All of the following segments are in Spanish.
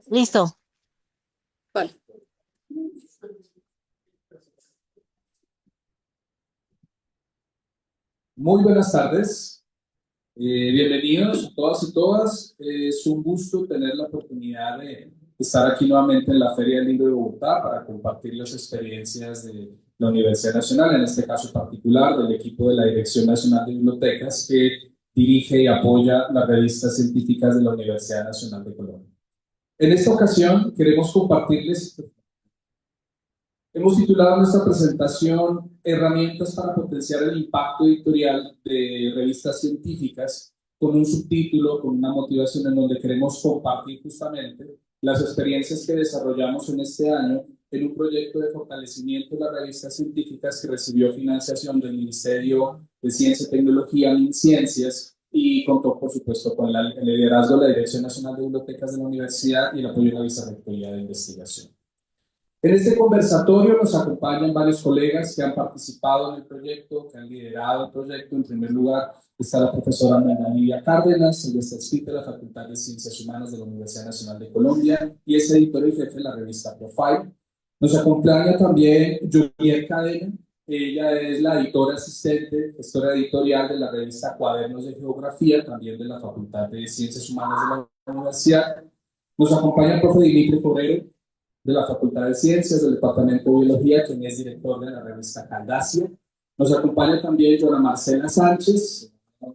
Listo. Vale. Muy buenas tardes, bienvenidos a todas y todas. Es un gusto tener la oportunidad de estar aquí nuevamente en la Feria del Libro de Bogotá para compartir las experiencias de la Universidad Nacional, en este caso particular del equipo de la Dirección Nacional de Bibliotecas que dirige y apoya las revistas científicas de la Universidad Nacional de Colombia. En esta ocasión queremos compartirles. Hemos titulado nuestra presentación Herramientas para potenciar el impacto editorial de revistas científicas, con un subtítulo, con una motivación en donde queremos compartir justamente las experiencias que desarrollamos en este año en un proyecto de fortalecimiento de las revistas científicas que recibió financiación del Ministerio de Ciencia y Tecnología, MinCiencias, y contó, por supuesto, con el liderazgo de la Dirección Nacional de Bibliotecas de la Universidad y el apoyo de la Vicerrectoría de Investigación. En este conversatorio nos acompañan varios colegas que han participado en el proyecto, que han liderado el proyecto. En primer lugar está la profesora Ana Lidia Cárdenas, ella está adscrita a la Facultad de Ciencias Humanas de la Universidad Nacional de Colombia y es editora y jefe de la revista Profile. Nos acompaña también Juliet Cadena, ella es la editora asistente, gestora editorial de la revista Cuadernos de Geografía, también de la Facultad de Ciencias Humanas de la Universidad. Nos acompaña el profe Dimitri Forero, de la Facultad de Ciencias, del Departamento de Biología, quien es director de la revista Caldacia. Nos acompaña también Joana Marcela Sánchez,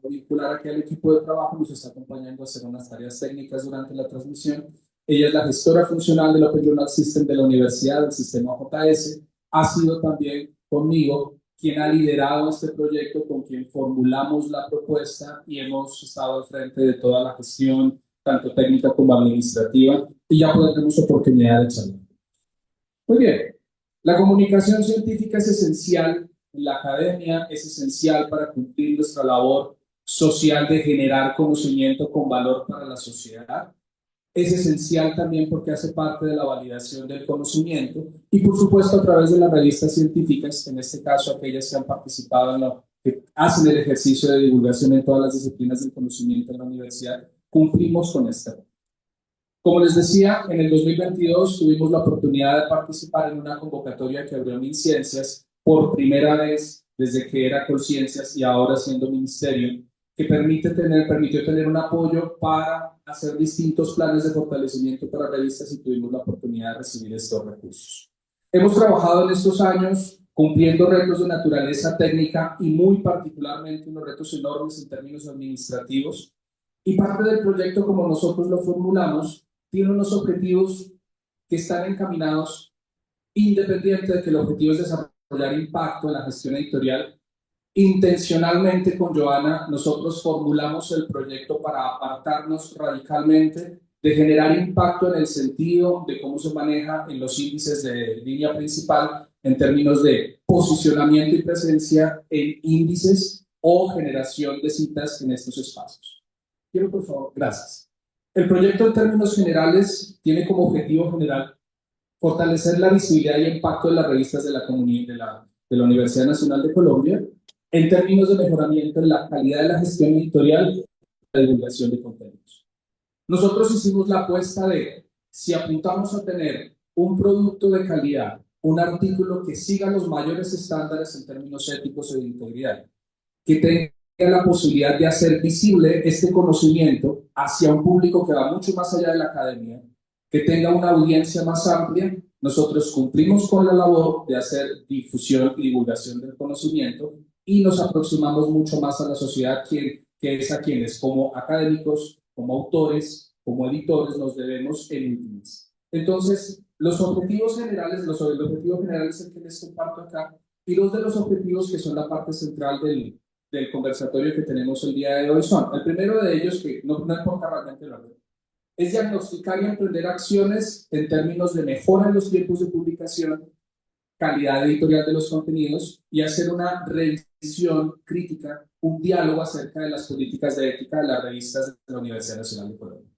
vincular aquí al equipo de trabajo, nos está acompañando a hacer unas tareas técnicas durante la transmisión. Ella es la gestora funcional del Open Journal System de la Universidad, del sistema JS. Ha sido también conmigo quien ha liderado este proyecto, con quien formulamos la propuesta y hemos estado al frente de toda la gestión, tanto técnica como administrativa, y ya tenemos oportunidad de charlar. Muy bien, la comunicación científica es esencial en la academia, es esencial para cumplir nuestra labor social de generar conocimiento con valor para la sociedad. Es esencial también porque hace parte de la validación del conocimiento y, por supuesto, a través de las revistas científicas, en este caso aquellas que han participado en lo que hacen el ejercicio de divulgación en todas las disciplinas del conocimiento en la universidad, cumplimos con esta. Como les decía, en el 2022 tuvimos la oportunidad de participar en una convocatoria que abrió MinCiencias por primera vez desde que era Colciencias y ahora siendo ministerio, que permitió tener un apoyo para hacer distintos planes de fortalecimiento para revistas y tuvimos la oportunidad de recibir estos recursos. Hemos trabajado en estos años cumpliendo retos de naturaleza técnica y muy particularmente unos retos enormes en términos administrativos, y parte del proyecto, como nosotros lo formulamos, tiene unos objetivos que están encaminados, independiente de que el objetivo es desarrollar impacto en la gestión editorial. Intencionalmente con Joana nosotros formulamos el proyecto para apartarnos radicalmente de generar impacto en el sentido de cómo se maneja en los índices de línea principal en términos de posicionamiento y presencia en índices o generación de citas en estos espacios. Quiero, por favor, gracias. El proyecto en términos generales tiene como objetivo general fortalecer la visibilidad y impacto de las revistas de la comunidad de la Universidad Nacional de Colombia en términos de mejoramiento en la calidad de la gestión editorial y la divulgación de contenidos. Nosotros hicimos la apuesta de, si apuntamos a tener un producto de calidad, un artículo que siga los mayores estándares en términos éticos e de integridad, que tenga la posibilidad de hacer visible este conocimiento hacia un público que va mucho más allá de la academia, que tenga una audiencia más amplia, nosotros cumplimos con la labor de hacer difusión y divulgación del conocimiento y nos aproximamos mucho más a la sociedad, que es a quienes como académicos, como autores, como editores nos debemos en últimas. Entonces, los objetivos generales, el objetivo general es el que les comparto acá, y dos de los objetivos que son la parte central del conversatorio que tenemos el día de hoy son, el primero de ellos, que no importa realmente el orden, es diagnosticar y emprender acciones en términos de mejora en los tiempos de publicación, calidad editorial de los contenidos y hacer una revisión crítica, un diálogo acerca de las políticas de ética de las revistas de la Universidad Nacional de Colombia.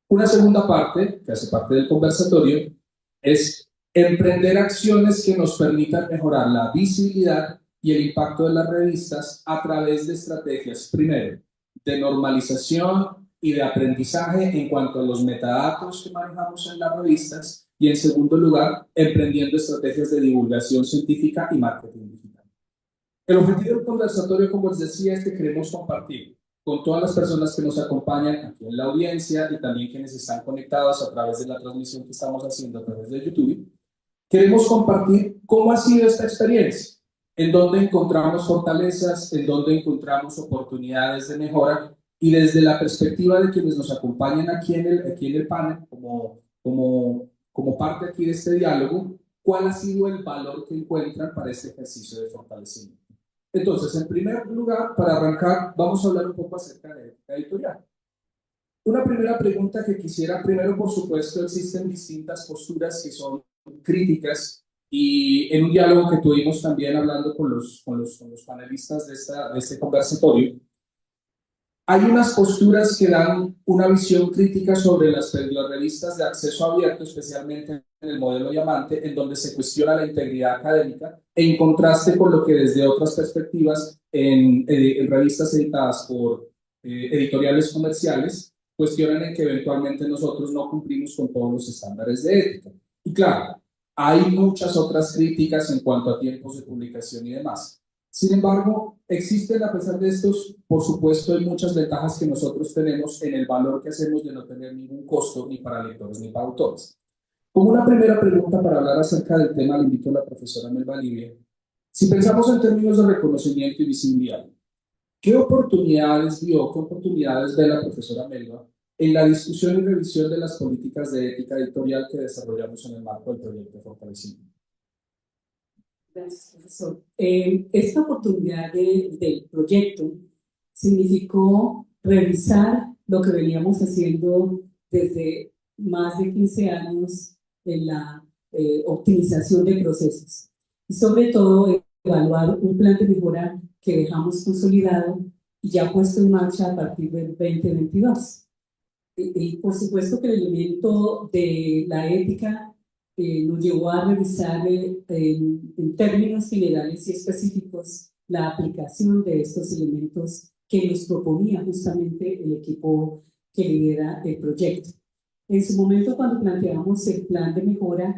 Una segunda parte, que hace parte del conversatorio, es emprender acciones que nos permitan mejorar la visibilidad y el impacto de las revistas a través de estrategias, primero, de normalización y de aprendizaje en cuanto a los metadatos que manejamos en las revistas, y en segundo lugar, emprendiendo estrategias de divulgación científica y marketing digital. El objetivo del conversatorio, como les decía, es que queremos compartir con todas las personas que nos acompañan aquí en la audiencia y también quienes están conectados a través de la transmisión que estamos haciendo a través de YouTube. Queremos compartir cómo ha sido esta experiencia, en dónde encontramos fortalezas, en dónde encontramos oportunidades de mejora, y desde la perspectiva de quienes nos acompañan aquí en el panel, como parte aquí de este diálogo, cuál ha sido el valor que encuentran para este ejercicio de fortalecimiento. Entonces, en primer lugar, para arrancar, vamos a hablar un poco acerca de ética editorial. Una primera pregunta que quisiera, primero, por supuesto, existen distintas posturas que son críticas, y en un diálogo que tuvimos también hablando con los panelistas de este conversatorio, hay unas posturas que dan una visión crítica sobre las revistas de acceso abierto, especialmente en el modelo Diamante, en donde se cuestiona la integridad académica, en contraste con lo que desde otras perspectivas en revistas editadas por editoriales comerciales cuestionan en que eventualmente nosotros no cumplimos con todos los estándares de ética. Y claro, hay muchas otras críticas en cuanto a tiempos de publicación y demás. Sin embargo, existen, a pesar de estos, por supuesto, hay muchas ventajas que nosotros tenemos en el valor que hacemos de no tener ningún costo ni para lectores ni para autores. Como una primera pregunta para hablar acerca del tema, le invito a la profesora Melba Livia. Si pensamos en términos de reconocimiento y visibilidad, ¿qué oportunidades vio, qué oportunidades ve la profesora Melba en la discusión y revisión de las políticas de ética editorial que desarrollamos en el marco del proyecto de fortalecimiento? Gracias, profesor. Esta oportunidad del proyecto significó revisar lo que veníamos haciendo desde más de 15 años en la optimización de procesos y sobre todo evaluar un plan de mejora que dejamos consolidado y ya puesto en marcha a partir del 2022. Y por supuesto que el elemento de la ética nos llevó a revisar en términos generales y específicos la aplicación de estos elementos que nos proponía justamente el equipo que lidera el proyecto. En su momento, cuando planteamos el plan de mejora,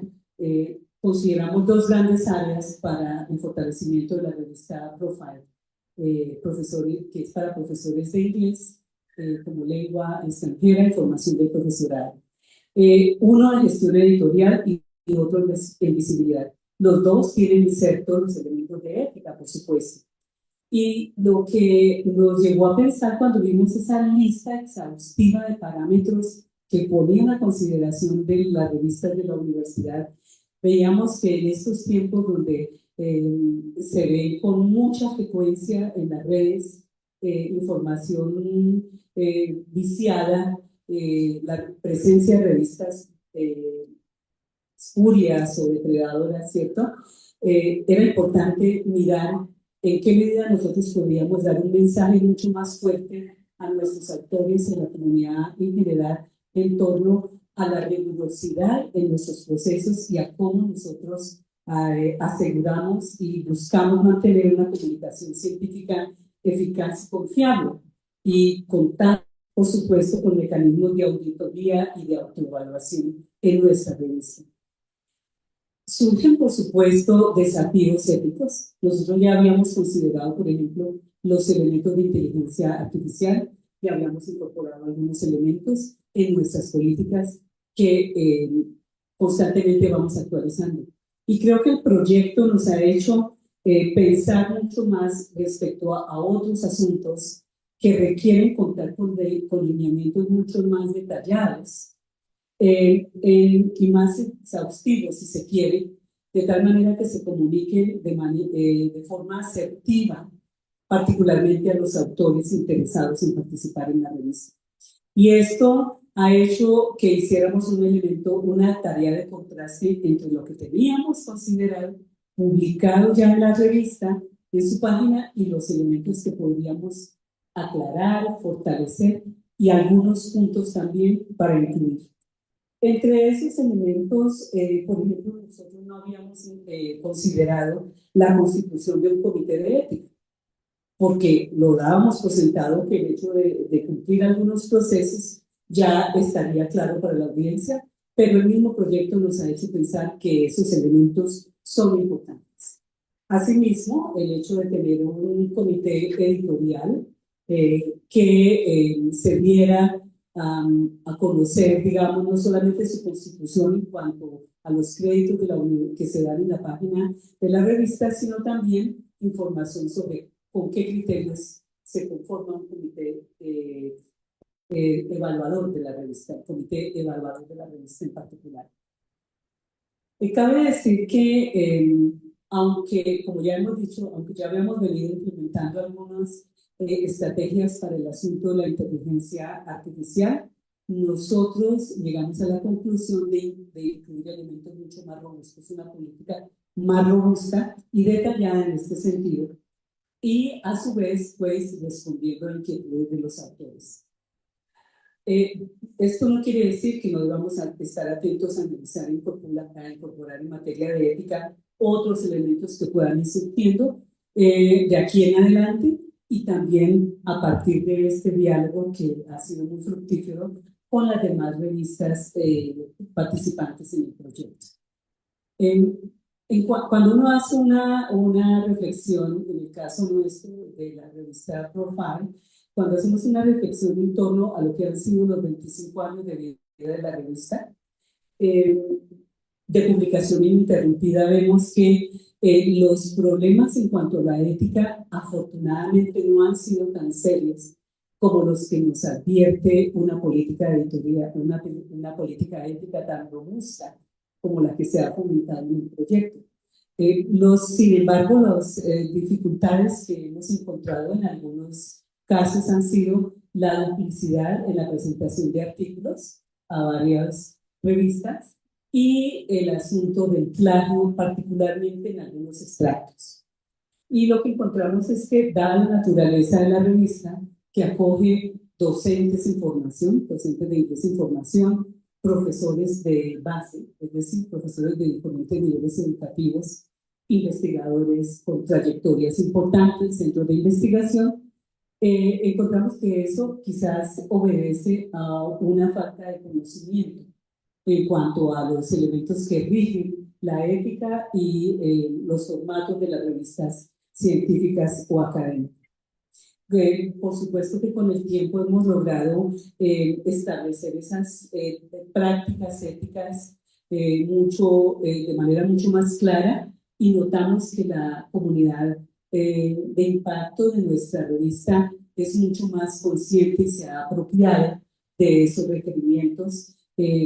consideramos dos grandes áreas para el fortalecimiento de la revista Profile, que es para profesores de inglés como lengua extranjera y formación del profesorado. Uno en gestión editorial y otro en visibilidad. Los dos tienen insertos los elementos de ética, por supuesto. Y lo que nos llevó a pensar cuando vimos esa lista exhaustiva de parámetros que ponían a consideración de las revistas de la universidad, veíamos que en estos tiempos donde se ve con mucha frecuencia en las redes información viciada, la presencia de revistas espurias o depredadoras, ¿cierto? Era importante mirar en qué medida nosotros podríamos dar un mensaje mucho más fuerte a nuestros actores en la comunidad en general en torno a la rigurosidad en nuestros procesos y a cómo nosotros aseguramos y buscamos mantener una comunicación científica eficaz y confiable y contar, por supuesto, con mecanismos de auditoría y de autoevaluación en nuestra revista. Surgen, por supuesto, desafíos éticos. Nosotros ya habíamos considerado, por ejemplo, los elementos de inteligencia artificial y habíamos incorporado algunos elementos en nuestras políticas que constantemente vamos actualizando. Y creo que el proyecto nos ha hecho pensar mucho más respecto a otros asuntos que requieren contar con lineamientos mucho más detallados y más exhaustivos, si se quiere, de tal manera que se comuniquen de forma asertiva, particularmente a los autores interesados en participar en la revista. Y esto ha hecho que hiciéramos una tarea de contraste entre lo que teníamos considerado, publicado ya en la revista, en su página, y los elementos que podríamos aclarar, fortalecer y algunos puntos también para incluir. Entre esos elementos, por ejemplo, nosotros no habíamos considerado la constitución de un comité de ética, porque lo dábamos por sentado que el hecho de cumplir algunos procesos ya estaría claro para la audiencia, pero el mismo proyecto nos ha hecho pensar que esos elementos son importantes. Asimismo, el hecho de tener un comité editorial que se diera a conocer, digamos, no solamente su constitución en cuanto a los créditos de que se dan en la página de la revista, sino también información sobre con qué criterios se conforma un comité evaluador de la revista, el comité evaluador de la revista en particular. Cabe decir que, aunque, como ya hemos dicho, aunque ya habíamos venido implementando algunas estrategias para el asunto de la inteligencia artificial, nosotros llegamos a la conclusión de incluir elementos mucho más robustos, una política más robusta y detallada en este sentido, y a su vez, pues, respondiendo a inquietudes de los autores. Esto no quiere decir que no debamos estar atentos a analizar e incorporar en materia de ética otros elementos que puedan ir surgiendo de aquí en adelante, y también a partir de este diálogo que ha sido muy fructífero con las demás revistas participantes en el proyecto. Cuando uno hace una reflexión, en el caso nuestro de la revista Profile, cuando hacemos una reflexión en torno a lo que han sido los 25 años de vida de la revista, de publicación ininterrumpida, vemos que los problemas en cuanto a la ética afortunadamente no han sido tan serios como los que nos advierte una política editorial, una política ética tan robusta como la que se ha fomentado en el proyecto. Sin embargo, las dificultades que hemos encontrado en algunos casos han sido la duplicidad en la presentación de artículos a varias revistas y el asunto del plagio, particularmente en algunos extractos. Y lo que encontramos es que, dada la naturaleza de la revista, que acoge docentes de inglés e información, profesores de base, es decir, profesores de diferentes niveles educativos, investigadores con trayectorias importantes, centros de investigación, encontramos que eso quizás obedece a una falta de conocimiento en cuanto a los elementos que rigen la ética y los formatos de las revistas científicas o académicas. Por supuesto que con el tiempo hemos logrado establecer esas prácticas éticas de manera mucho más clara, y notamos que la comunidad de impacto de nuestra revista es mucho más consciente y se ha apropiado de esos requerimientos.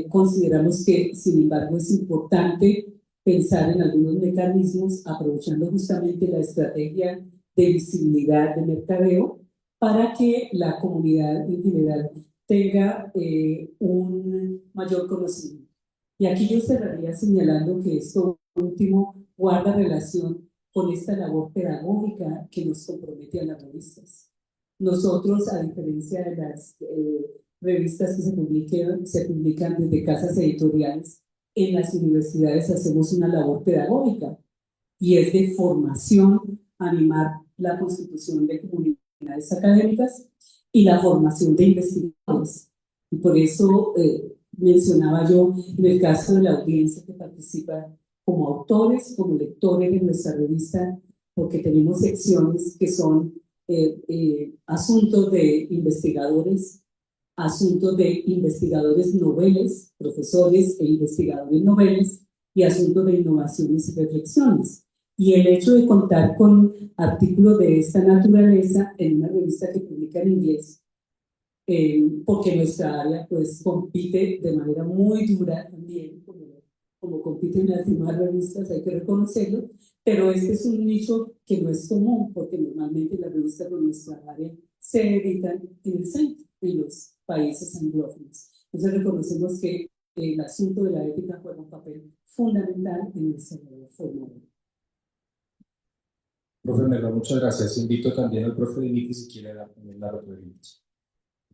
Consideramos que, sin embargo, es importante pensar en algunos mecanismos, aprovechando justamente la estrategia de visibilidad de mercadeo, para que la comunidad en general tenga un mayor conocimiento. Y aquí yo cerraría señalando que esto último guarda relación con esta labor pedagógica que nos compromete a las revistas. Nosotros, a diferencia de las revistas que se publican desde casas editoriales, en las universidades hacemos una labor pedagógica, y es de formación, animar la constitución de comunidades académicas y la formación de investigadores. Y por eso mencionaba yo en el caso de la audiencia que participa como autores, como lectores de nuestra revista, porque tenemos secciones que son asuntos de investigadores noveles, profesores e investigadores noveles, y asuntos de innovaciones y reflexiones. Y el hecho de contar con artículos de esta naturaleza en una revista que publica en inglés, porque nuestra área pues compite de manera muy dura también, como compiten las demás revistas, hay que reconocerlo, pero este es un nicho que no es común, porque normalmente las revistas de nuestra área se editan en el centro, en los países anglófonos. Entonces reconocemos que el asunto de la ética juega un papel fundamental en nuestra formación. Profe Melo, muchas gracias. Invito también al profe Dimitri si quiere dar también la retroalimentación.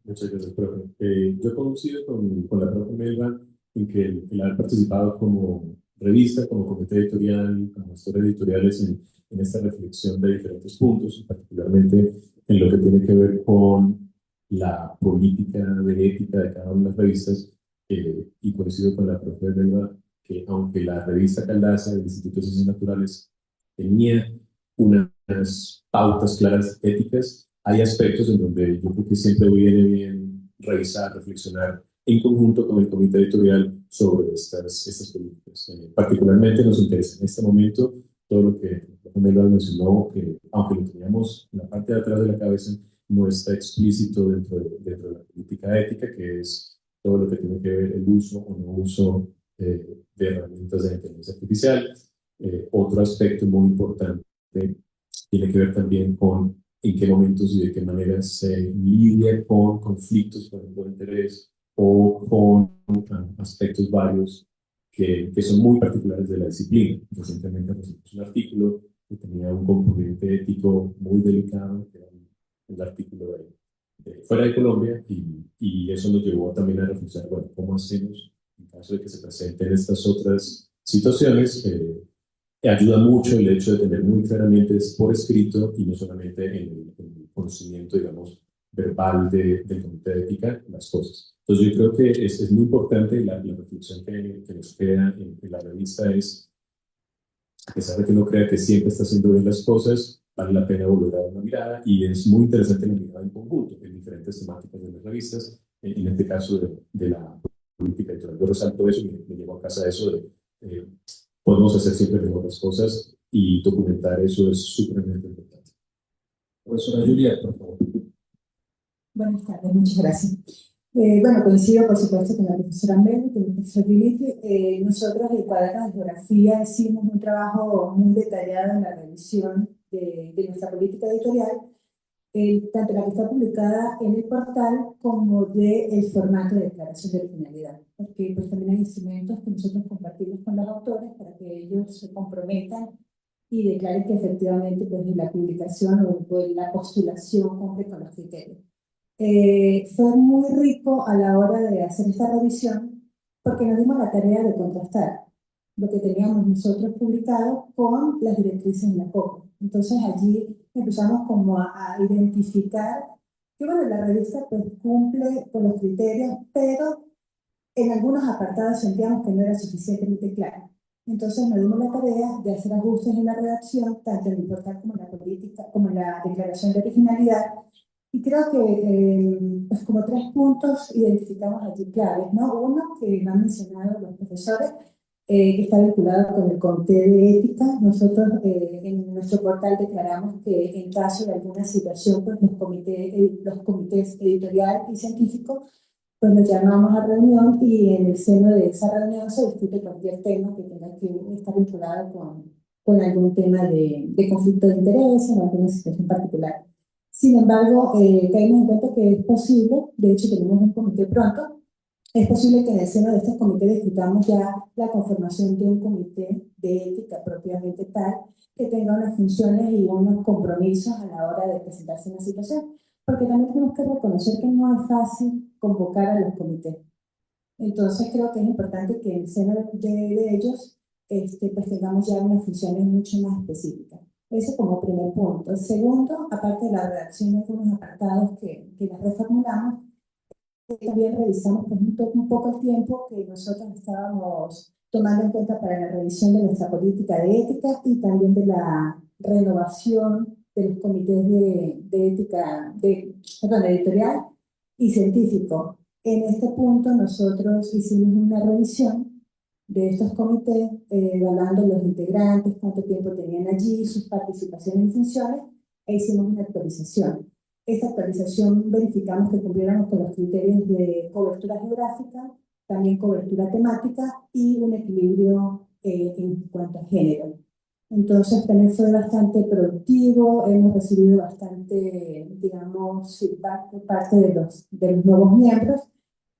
Muchas gracias, profe. Yo coincido con la profe Melba en que el haber participado como revista, como comité editorial, como gestores editoriales en esta reflexión de diferentes puntos, particularmente en lo que tiene que ver con la política de ética de cada una de las revistas, y coincido con la profe Belva, que aunque la revista Caldaza del Instituto de Ciencias Naturales tenía unas pautas claras éticas, hay aspectos en donde yo creo que siempre viene bien revisar, reflexionar en conjunto con el comité editorial sobre estas políticas. Particularmente nos interesa en este momento todo lo que Melba mencionó, que aunque lo teníamos en la parte de atrás de la cabeza, no está explícito dentro de la política ética, que es todo lo que tiene que ver el uso o no uso de herramientas de inteligencia artificial. Otro aspecto muy importante tiene que ver también con en qué momentos y de qué manera se lidia con conflictos, por ejemplo, de interés o con aspectos varios que son muy particulares de la disciplina. Recientemente recibimos un artículo que tenía un componente ético muy delicado, que era el artículo de fuera de Colombia, y eso nos llevó también a reflexionar, bueno, ¿cómo hacemos en caso de que se presenten estas otras situaciones? Ayuda mucho el hecho de tener muy claramente por escrito y no solamente en el conocimiento, digamos, verbal del comité de ética, las cosas. Entonces yo creo que es muy importante la reflexión que nos queda en la revista es, a pesar de que uno crea que siempre está haciendo bien las cosas, vale la pena volver a dar una mirada y es muy interesante la mirada en conjunto en diferentes temáticas de las revistas, en este caso de la política editorial. Yo resalto eso y me llevo a casa eso de podemos hacer siempre mejor las cosas y documentar eso es supremamente importante. Profesora Juliet, por favor. Buenas tardes, muchas gracias. Bueno, coincido por supuesto con la profesora Mel y con el profesor Juliet. Nosotros en Cuadernos de Geografía hicimos un trabajo muy detallado en la revisión de nuestra política editorial, tanto la que está publicada en el portal como del formato de declaración de originalidad, porque pues también hay instrumentos que nosotros compartimos con los autores para que ellos se comprometan y declaren que efectivamente pues, la publicación o la postulación cumple con los criterios. Fue muy rico a la hora de hacer esta revisión porque nos dimos la tarea de contrastar lo que teníamos nosotros publicado con las directrices de la COPE. Entonces allí empezamos como a identificar que bueno, la revista pues cumple con los criterios, pero en algunos apartados sentíamos que no era suficientemente claro. Entonces nos dimos la tarea de hacer ajustes en la redacción, tanto en el portal como en la política, como en la declaración de originalidad. Y creo que pues como 3 puntos identificamos allí claves, ¿no? Uno, que lo han mencionado los profesores, que está vinculado con el comité de ética. Nosotros en nuestro portal declaramos que en caso de alguna situación, pues los comités editorial y científicos, pues nos llamamos a reunión y en el seno de esa reunión se discute cualquier tema que tenga que estar vinculado con algún tema de conflicto de interés o alguna situación particular. Sin embargo, caímos en cuenta que es posible, de hecho tenemos un comité pronto, es posible que en el seno de estos comités discutamos ya la conformación de un comité de ética propiamente tal, que tenga unas funciones y unos compromisos a la hora de presentarse una situación, porque también tenemos que reconocer que no es fácil convocar a los comités. Entonces creo que es importante que en el seno de ellos pues tengamos ya unas funciones mucho más específicas. Eso como primer punto. El segundo, aparte de la redacción de algunos apartados que las reformulamos, también revisamos pues, un poco el tiempo que nosotros estábamos tomando en cuenta para la revisión de nuestra política de ética y también de la renovación de los comités de ética, perdón, editorial y científico. En este punto nosotros hicimos una revisión de estos comités, evaluando los integrantes, cuánto tiempo tenían allí, sus participaciones y funciones, e hicimos una actualización. Esta actualización verificamos que cumpliéramos con los criterios de cobertura geográfica, también cobertura temática y un equilibrio en cuanto a género. Entonces también fue bastante productivo, hemos recibido bastante, digamos, feedback por parte de los nuevos miembros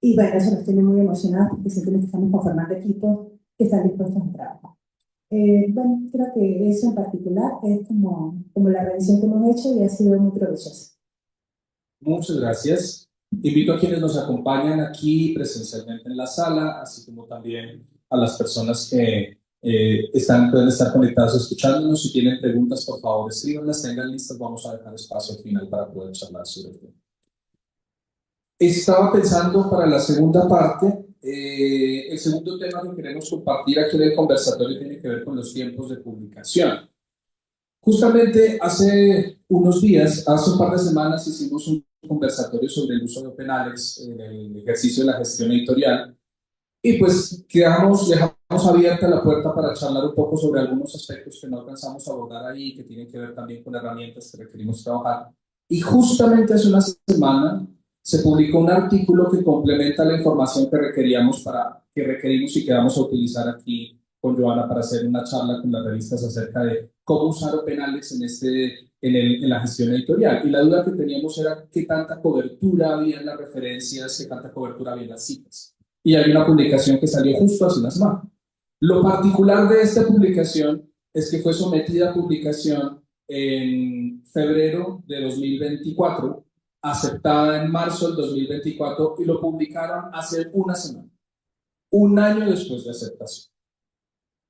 y bueno, eso nos tiene muy emocionados porque siempre estamos conformando equipos que están dispuestos a trabajar. Bueno, creo que eso en particular es como la revisión que hemos hecho y ha sido muy provechosa. Muchas gracias. Invito a quienes nos acompañan aquí presencialmente en la sala, así como también a las personas que pueden estar conectadas escuchándonos. Si tienen preguntas, por favor, escríbanlas, tengan listas, vamos a dejar espacio al final para poder charlar sobre el tema. Estaba pensando para la segunda parte, el segundo tema que queremos compartir aquí en el conversatorio tiene que ver con los tiempos de publicación. Justamente hace unos días, hace un par de semanas, hicimos un conversatorio sobre el uso de OpenAlex en el ejercicio de la gestión editorial y pues dejamos abierta la puerta para charlar un poco sobre algunos aspectos que no alcanzamos a abordar ahí, que tienen que ver también con herramientas que requerimos trabajar. Y justamente hace una semana se publicó un artículo que complementa la información que requerimos y que vamos a utilizar aquí con Joana para hacer una charla con las revistas acerca de cómo usar OpenAlex en la gestión editorial. Y la duda que teníamos era qué tanta cobertura había en las referencias, qué tanta cobertura había en las citas. Y hay una publicación que salió justo hace una semana. Lo particular de esta publicación es que fue sometida a publicación en febrero de 2024, aceptada en marzo del 2024 y lo publicaron hace una semana, un año después de aceptación.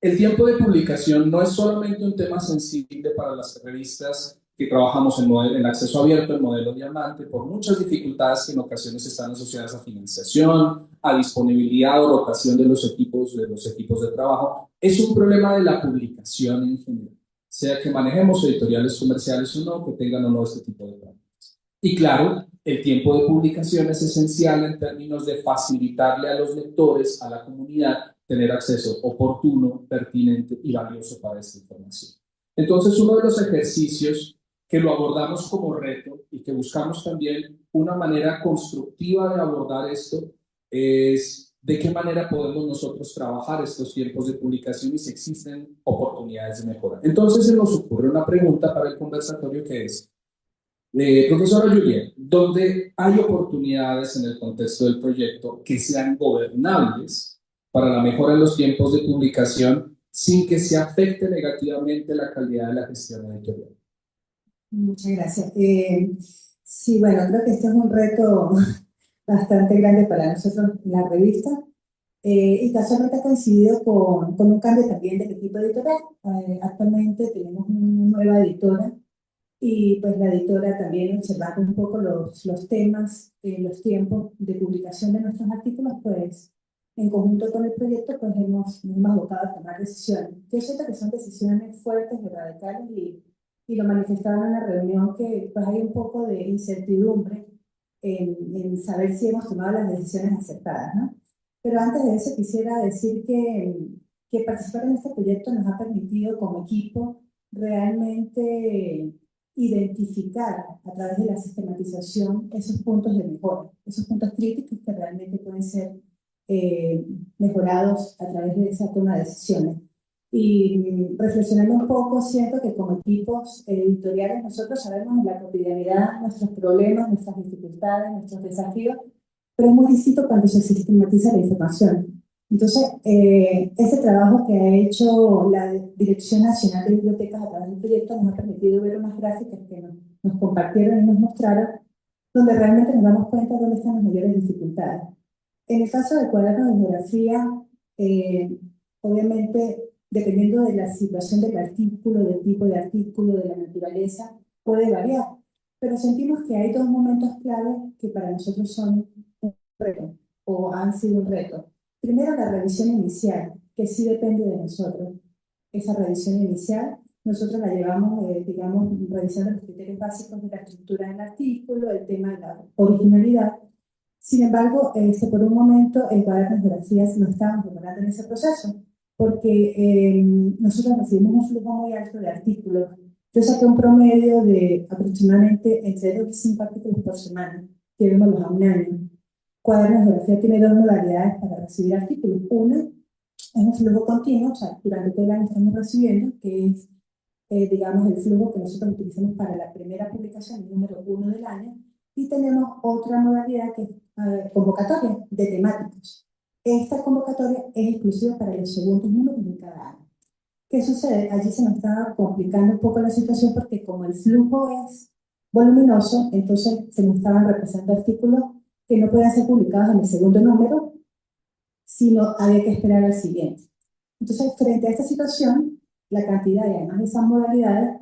El tiempo de publicación no es solamente un tema sensible para las revistas que trabajamos en acceso abierto, en modelo diamante, por muchas dificultades que en ocasiones están asociadas a financiación, a disponibilidad o rotación de los equipos de trabajo. Es un problema de la publicación en general, sea que manejemos editoriales comerciales o no, que tengan o no este tipo de prácticas. Y claro, el tiempo de publicación es esencial en términos de facilitarle a los lectores, a la comunidad, tener acceso oportuno, pertinente y valioso para esta información. Entonces, uno de los ejercicios que lo abordamos como reto y que buscamos también una manera constructiva de abordar esto es de qué manera podemos nosotros trabajar estos tiempos de publicación y si existen oportunidades de mejora. Entonces, se nos ocurre una pregunta para el conversatorio que es, profesora Juliet, ¿dónde hay oportunidades en el contexto del proyecto que sean gobernables para la mejora de los tiempos de publicación sin que se afecte negativamente la calidad de la gestión editorial? Muchas gracias. Sí, bueno, creo que este es un reto bastante grande para nosotros en la revista y casualmente ha coincidido con un cambio también del equipo editorial. Actualmente tenemos una nueva editora y pues la editora también observando un poco los temas, los tiempos de publicación de nuestros artículos, pues en conjunto con el proyecto pues nos hemos abocado a tomar decisiones. Yo siento que son decisiones fuertes y radicales y lo manifestaban en la reunión que pues hay un poco de incertidumbre en saber si hemos tomado las decisiones acertadas, ¿no? Pero antes de eso quisiera decir que participar en este proyecto nos ha permitido como equipo realmente identificar a través de la sistematización esos puntos de mejora, esos puntos críticos que realmente pueden ser mejorados a través de esa toma de decisiones. Y reflexionando un poco, siento que como equipos editoriales nosotros sabemos en la cotidianidad nuestros problemas, nuestras dificultades, nuestros desafíos, pero es muy distinto cuando se sistematiza la información. Entonces, ese trabajo que ha hecho la Dirección Nacional de Bibliotecas a través del proyecto nos ha permitido ver unas gráficas que nos compartieron y nos mostraron, donde realmente nos damos cuenta de dónde están las mayores dificultades. En el caso del cuaderno de geografía, obviamente, dependiendo de la situación del artículo, del tipo de artículo, de la naturaleza, puede variar. Pero sentimos que hay dos momentos clave que para nosotros son un reto, o han sido un reto. Primero, la revisión inicial, que sí depende de nosotros. Esa revisión inicial, nosotros la llevamos, digamos, revisando los criterios básicos de la estructura del artículo, el tema de la originalidad. Sin embargo, por un momento, el cuaderno de geografías no estábamos demorando en ese proceso, porque nosotros recibimos un flujo muy alto de artículos. Yo saqué un promedio de aproximadamente entre 2 y 5 artículos por semana, llevémoslos a un año. Cuaderno de geografía tiene dos modalidades para recibir artículos. Una es un flujo continuo, o sea, durante todo el año estamos recibiendo, que es, digamos, el flujo que nosotros utilizamos para la primera publicación, el número 1 del año, y tenemos otra modalidad que es convocatoria de temáticos. Esta convocatoria es exclusiva para los segundos números de cada año. ¿Qué sucede? Allí se nos estaba complicando un poco la situación porque como el flujo es voluminoso, entonces se nos estaban representando artículos que no podían ser publicados en el segundo número, sino había que esperar al siguiente. Entonces, frente a esta situación, la cantidad y además de esas modalidades,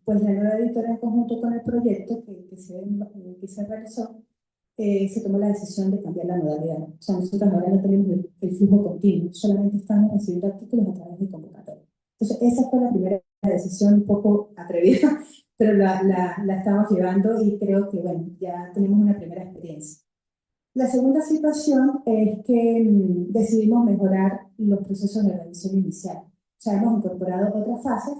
pues la nueva editora en conjunto con el proyecto que se realizó, se tomó la decisión de cambiar la modalidad. O sea, nosotros ahora no tenemos el flujo continuo, solamente estamos recibiendo artículos a través de convocatoria. Entonces, esa fue la primera decisión, un poco atrevida, pero la estamos llevando y creo que, bueno, ya tenemos una primera experiencia. La segunda situación es que decidimos mejorar los procesos de revisión inicial. O sea, hemos incorporado otras fases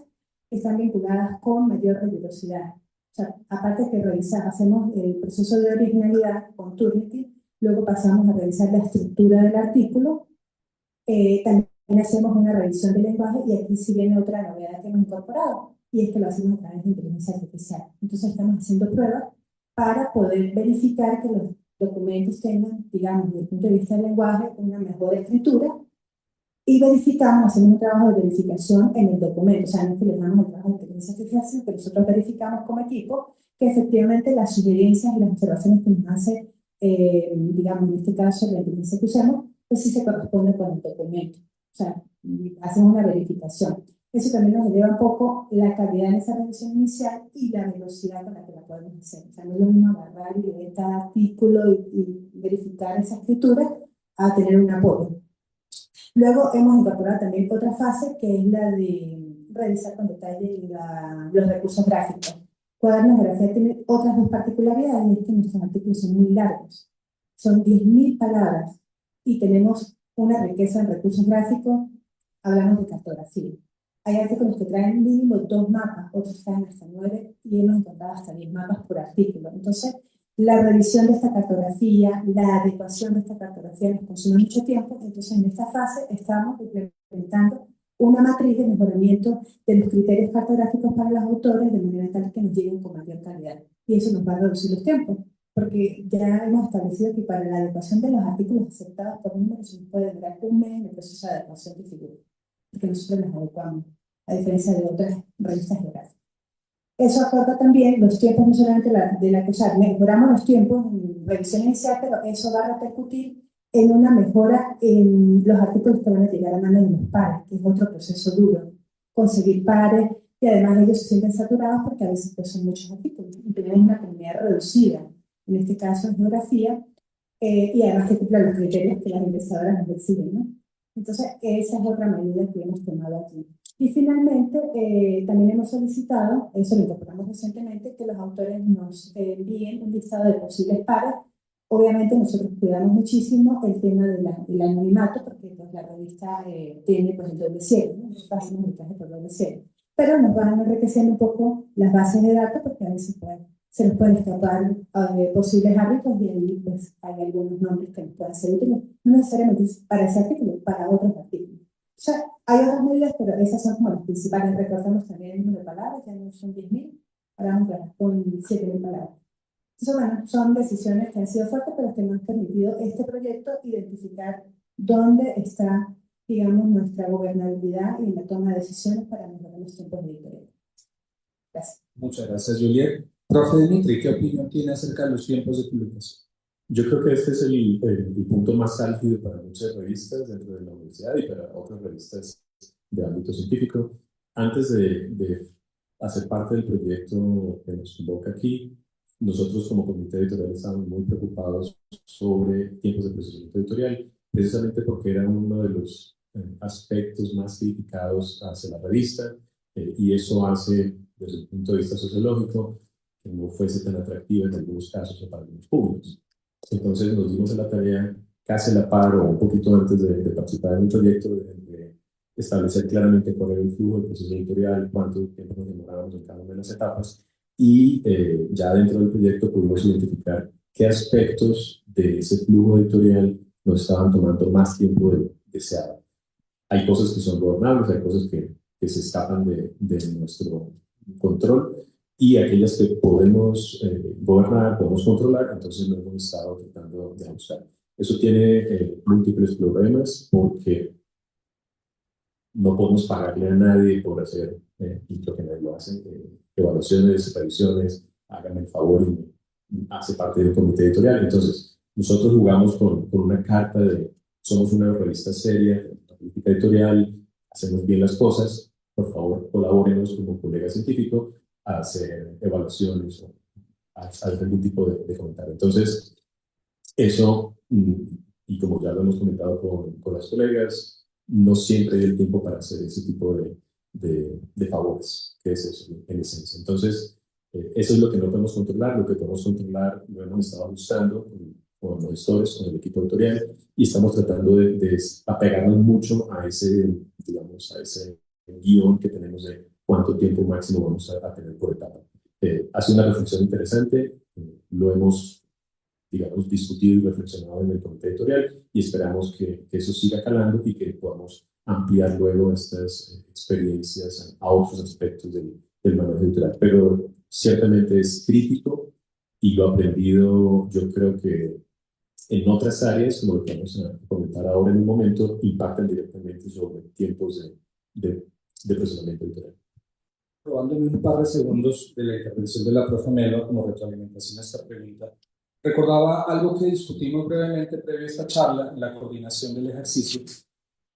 que están vinculadas con mayor rigurosidad. O sea, aparte de que hacemos el proceso de originalidad con Turnitin, luego pasamos a revisar la estructura del artículo, también hacemos una revisión del lenguaje y aquí sí viene otra novedad que hemos incorporado, y es que lo hacemos a través de inteligencia artificial. Entonces estamos haciendo pruebas para poder verificar que los documentos tengan, digamos, desde el punto de vista del lenguaje, una mejor escritura, y hacemos un trabajo de verificación en el documento. O sea, no es que le damos el trabajo de inteligencia artificial, sino que nosotros verificamos como equipo que efectivamente las sugerencias y las observaciones que nos hace, digamos, en este caso, la inteligencia que usamos, pues sí se corresponde con el documento. O sea, hacemos una verificación. Eso también nos eleva un poco la calidad de esa revisión inicial y la velocidad con la que la podemos hacer. O sea, no es lo mismo agarrar y leer cada artículo y verificar esa escritura a tener un apoyo. Luego hemos incorporado también otra fase que es la de revisar con detalle los recursos gráficos. Cuadernos de Grafía tiene otras dos particularidades, y es que nuestros artículos son muy largos. Son 10.000 palabras y tenemos una riqueza en recursos gráficos. Hablamos de cartografía. Hay artículos que traen mínimo 2 mapas, otros traen hasta 9 y hemos encontrado hasta 10 mapas por artículo. Entonces, la revisión de esta cartografía, la adecuación de esta cartografía nos consume mucho tiempo. Entonces, en esta fase estamos implementando una matriz de mejoramiento de los criterios cartográficos para los autores de manera tal que nos lleguen con mayor calidad. Y eso nos va a reducir los tiempos, porque ya hemos establecido que para la adecuación de los artículos aceptados por números se puede durar un mes en el proceso de adecuación de figuras, porque nosotros las adecuamos, a diferencia de otras revistas geográficas. Eso acorta también los tiempos, no solamente de la que mejoramos los tiempos en revisión inicial, pero eso va a repercutir en una mejora en los artículos que van a llegar a manos de los pares, que es otro proceso duro. Conseguir pares, y además ellos se sienten saturados porque a veces pues, son muchos artículos. Y tenemos una comunidad reducida, en este caso en geografía, y además que cumplan los criterios que las investigadoras nos exigen, ¿no? Entonces, esa es otra medida que hemos tomado aquí. Y finalmente, también hemos solicitado, eso lo incorporamos recientemente, que los autores nos envíen un listado de posibles pares. Obviamente nosotros cuidamos muchísimo el tema del anonimato, porque pues, la revista tiene pues, el doble cielo, ¿no? Es fácil mensaje por doble cielo. Pero nos van enriqueciendo un poco las bases de datos, porque a veces se nos pueden escapar posibles árbitros y ahí pues, hay algunos nombres que nos pueden ser útiles, no necesariamente para ese artículo, para otros artículos. O sea, hay otras medidas, pero esas son como las principales. Recortamos también el número de palabras, ya no son 10.000, ahora vamos con 7.000 palabras. Entonces, bueno, son decisiones que han sido fuertes, pero que nos han permitido este proyecto identificar dónde está, digamos, nuestra gobernabilidad y en la toma de decisiones para mejorar los tiempos de editorial. Gracias. Muchas gracias, Juliet. Profe Dimitri, ¿qué opinión tiene acerca de los tiempos de publicación? Yo creo que este es el punto más álgido para muchas revistas dentro de la universidad y para otras revistas de ámbito científico. Antes de hacer parte del proyecto que nos convoca aquí, nosotros como comité editorial estábamos muy preocupados sobre tiempos de procesamiento editorial, precisamente porque era uno de los aspectos más criticados hacia la revista, y eso hace, desde el punto de vista sociológico, que no fuese tan atractiva en algunos casos o para algunos públicos. Entonces nos dimos a la tarea, casi a la par o un poquito antes de participar en el proyecto, de establecer claramente cuál era el flujo del proceso editorial, cuánto tiempo nos demorábamos en cada una de las etapas, y ya dentro del proyecto pudimos identificar qué aspectos de ese flujo editorial nos estaban tomando más tiempo del deseado. Hay cosas que son gobernables, hay cosas que se escapan de nuestro control, y aquellas que podemos gobernar, podemos controlar, entonces lo hemos estado tratando de ajustar. Eso tiene múltiples problemas porque no podemos pagarle a nadie por hacer, y creo que nadie lo hace, evaluaciones, revisiones, háganme el favor hace parte del comité editorial. Entonces, nosotros jugamos con una carta de somos una revista seria, una política editorial, hacemos bien las cosas, por favor colabórenos como colega científico a hacer evaluaciones o a hacer algún tipo de comentario. Entonces, eso, y como ya lo hemos comentado con las colegas, no siempre hay el tiempo para hacer ese tipo de favores, que es eso en esencia. Entonces, eso es lo que no podemos controlar. Lo que podemos controlar lo hemos estado ajustando con los gestores, con el equipo editorial, y estamos tratando de apegarnos mucho a ese, digamos, a ese guión que tenemos de cuánto tiempo máximo vamos a tener por etapa. Hace una reflexión interesante, lo hemos, digamos, discutido y reflexionado en el comité editorial, y esperamos que eso siga calando y que podamos ampliar luego estas experiencias a otros aspectos del manejo editorial. Pero ciertamente es crítico y lo aprendido, yo creo que en otras áreas, como lo que vamos a comentar ahora en un momento, impactan directamente sobre tiempos de procesamiento editorial. Robándome un par de segundos de la intervención de la profe Melo como retroalimentación a esta pregunta, recordaba algo que discutimos brevemente previo a esta charla en la coordinación del ejercicio.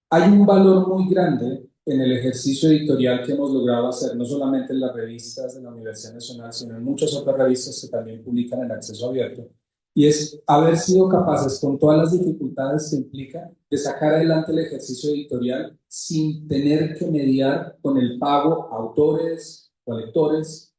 Hay un valor muy grande en el ejercicio editorial que hemos logrado hacer, no solamente en las revistas de la Universidad Nacional, sino en muchas otras revistas que también publican en acceso abierto, y es haber sido capaces, con todas las dificultades que implica, de sacar adelante el ejercicio editorial sin tener que mediar con el pago a autores o a lectores,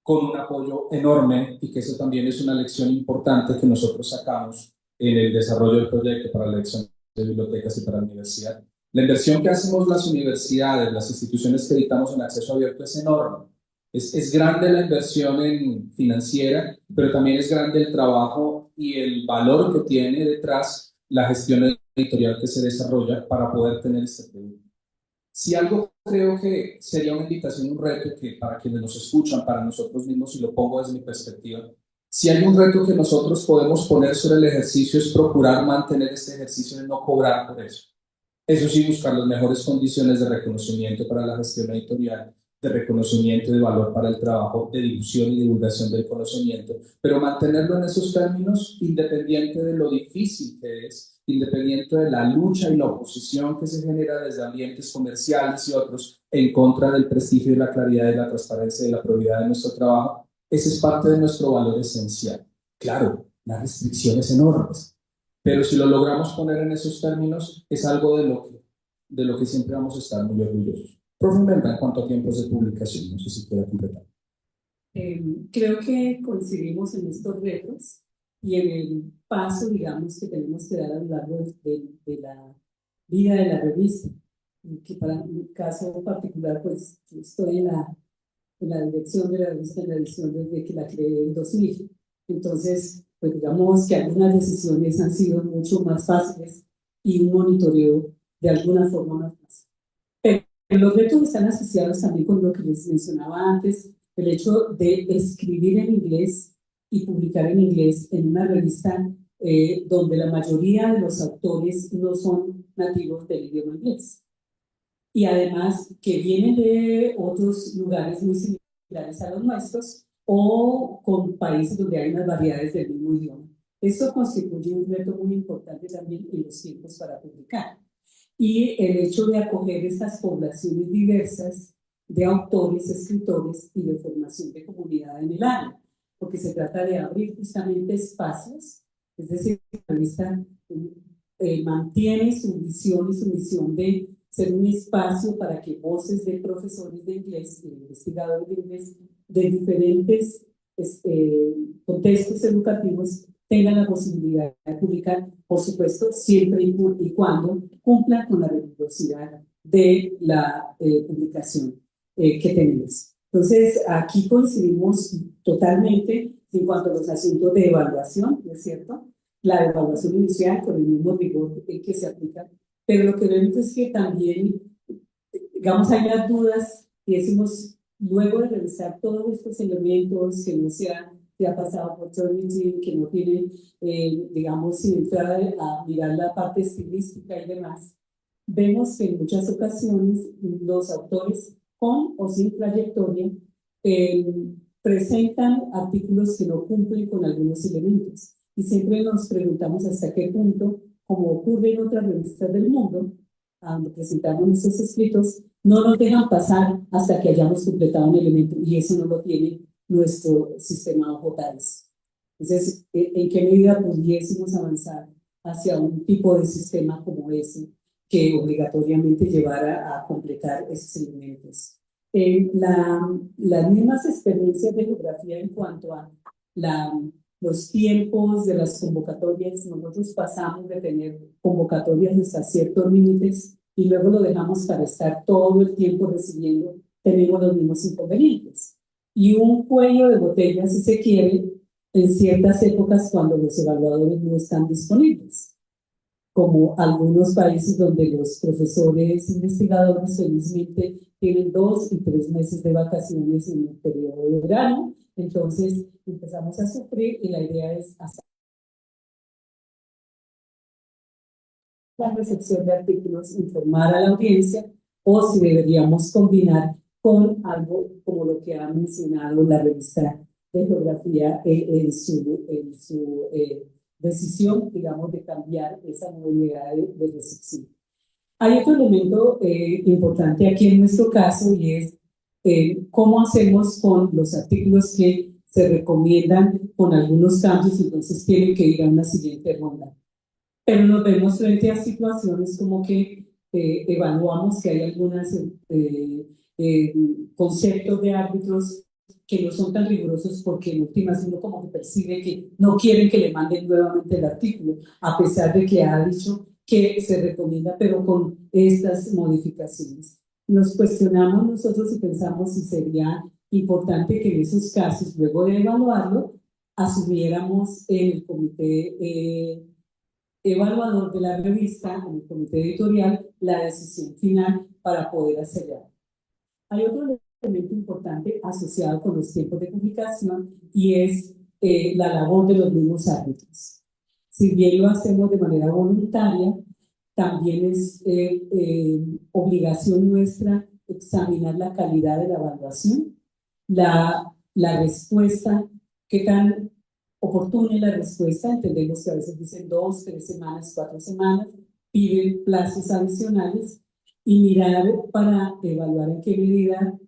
con un apoyo enorme, y que eso también es una lección importante que nosotros sacamos en el desarrollo del proyecto para la elección de bibliotecas y para la universidad. La inversión que hacemos las universidades, las instituciones que editamos en acceso abierto es enorme. Es grande la inversión financiera, pero también es grande el trabajo y el valor que tiene detrás la gestión editorial que se desarrolla para poder tener este producto. Si algo creo que sería una invitación, un reto que para quienes nos escuchan, para nosotros mismos, y lo pongo desde mi perspectiva, si hay un reto que nosotros podemos poner sobre el ejercicio es procurar mantener este ejercicio y no cobrar por eso. Eso sí, buscar las mejores condiciones de reconocimiento para la gestión editorial, de reconocimiento de valor para el trabajo, de difusión y divulgación del conocimiento, pero mantenerlo en esos términos independiente de lo difícil que es, independiente de la lucha y la oposición que se genera desde ambientes comerciales y otros en contra del prestigio y la claridad de la transparencia y la probidad de nuestro trabajo. Ese es parte de nuestro valor esencial. Claro, las restricciones enormes, pero si lo logramos poner en esos términos, es algo de lo que siempre vamos a estar muy orgullosos. Profe Melba, en cuanto a tiempos de publicación, no sé si quiera completar. Creo que coincidimos en estos retos y en el paso, digamos, que tenemos que dar a lo largo de la vida de la revista. Que para mi caso particular, pues yo estoy en la dirección de la revista, en la edición desde que la creé en 2000. Entonces, pues digamos que algunas decisiones han sido mucho más fáciles y un monitoreo de alguna forma más fácil. Pero los retos están asociados también con lo que les mencionaba antes, el hecho de escribir en inglés y publicar en inglés en una revista donde la mayoría de los autores no son nativos del idioma inglés. Y además que vienen de otros lugares muy similares a los nuestros o con países donde hay unas variedades del mismo idioma. Esto constituye un reto muy importante también en los tiempos para publicar. Y el hecho de acoger estas poblaciones diversas de autores, escritores y de formación de comunidad en el área, porque se trata de abrir justamente espacios, es decir, la revista mantiene su visión y su misión de ser un espacio para que voces de profesores de inglés, de investigadores de inglés, de diferentes contextos educativos, tengan la posibilidad de publicar, por supuesto, siempre y cuando cumplan con la rigurosidad de la publicación que tenemos. Entonces, aquí coincidimos totalmente en cuanto a los asuntos de evaluación, ¿no es cierto? La evaluación inicial con el mismo rigor que se aplica, pero lo que vemos es que también, digamos, hay las dudas y decimos, luego de revisar todos estos elementos que no se ha pasado por Turnitin, que no tiene, digamos, sin entrar a mirar la parte estilística y demás, vemos que en muchas ocasiones los autores con o sin trayectoria presentan artículos que no cumplen con algunos elementos. Y siempre nos preguntamos hasta qué punto, como ocurre en otras revistas del mundo, donde presentamos nuestros escritos, no nos dejan pasar hasta que hayamos completado un elemento, y eso no lo tiene nuestro sistema OJS. Entonces, ¿en qué medida pudiésemos avanzar hacia un tipo de sistema como ese, que obligatoriamente llevara a completar esos elementos? Las mismas experiencias de geografía en cuanto a los tiempos de las convocatorias, nosotros pasamos de tener convocatorias hasta ciertos límites y luego lo dejamos para estar todo el tiempo recibiendo, tenemos los mismos inconvenientes. Y un cuello de botella, si se quiere, en ciertas épocas cuando los evaluadores no están disponibles, como algunos países donde los profesores investigadores felizmente tienen 2 y 3 meses de vacaciones en el periodo de verano. Entonces empezamos a sufrir y la idea es hacer la recepción de artículos, informar a la audiencia, o si deberíamos combinar con algo como lo que ha mencionado la revista de geografía en su decisión, digamos, de cambiar esa modalidad de recepción. Hay otro elemento importante aquí en nuestro caso, y es cómo hacemos con los artículos que se recomiendan con algunos cambios, entonces tienen que ir a una siguiente ronda. Pero nos vemos frente a situaciones como que evaluamos que hay algunos conceptos de árbitros que no son tan rigurosos, porque en últimas uno como que percibe que no quieren que le manden nuevamente el artículo, a pesar de que ha dicho que se recomienda, pero con estas modificaciones. Nos cuestionamos nosotros y pensamos si sería importante que en esos casos, luego de evaluarlo, asumiéramos en el comité evaluador de la revista, en el comité editorial, la decisión final para poder acelerar. Hay otro elemento importante asociado con los tiempos de publicación, y es la labor de los mismos árbitros. Si bien lo hacemos de manera voluntaria, también es obligación nuestra examinar la calidad de la evaluación, la respuesta, qué tan oportuna es la respuesta. Entendemos que a veces dicen 2, 3 semanas, 4 semanas, piden plazos adicionales, y mirar para evaluar en qué medida,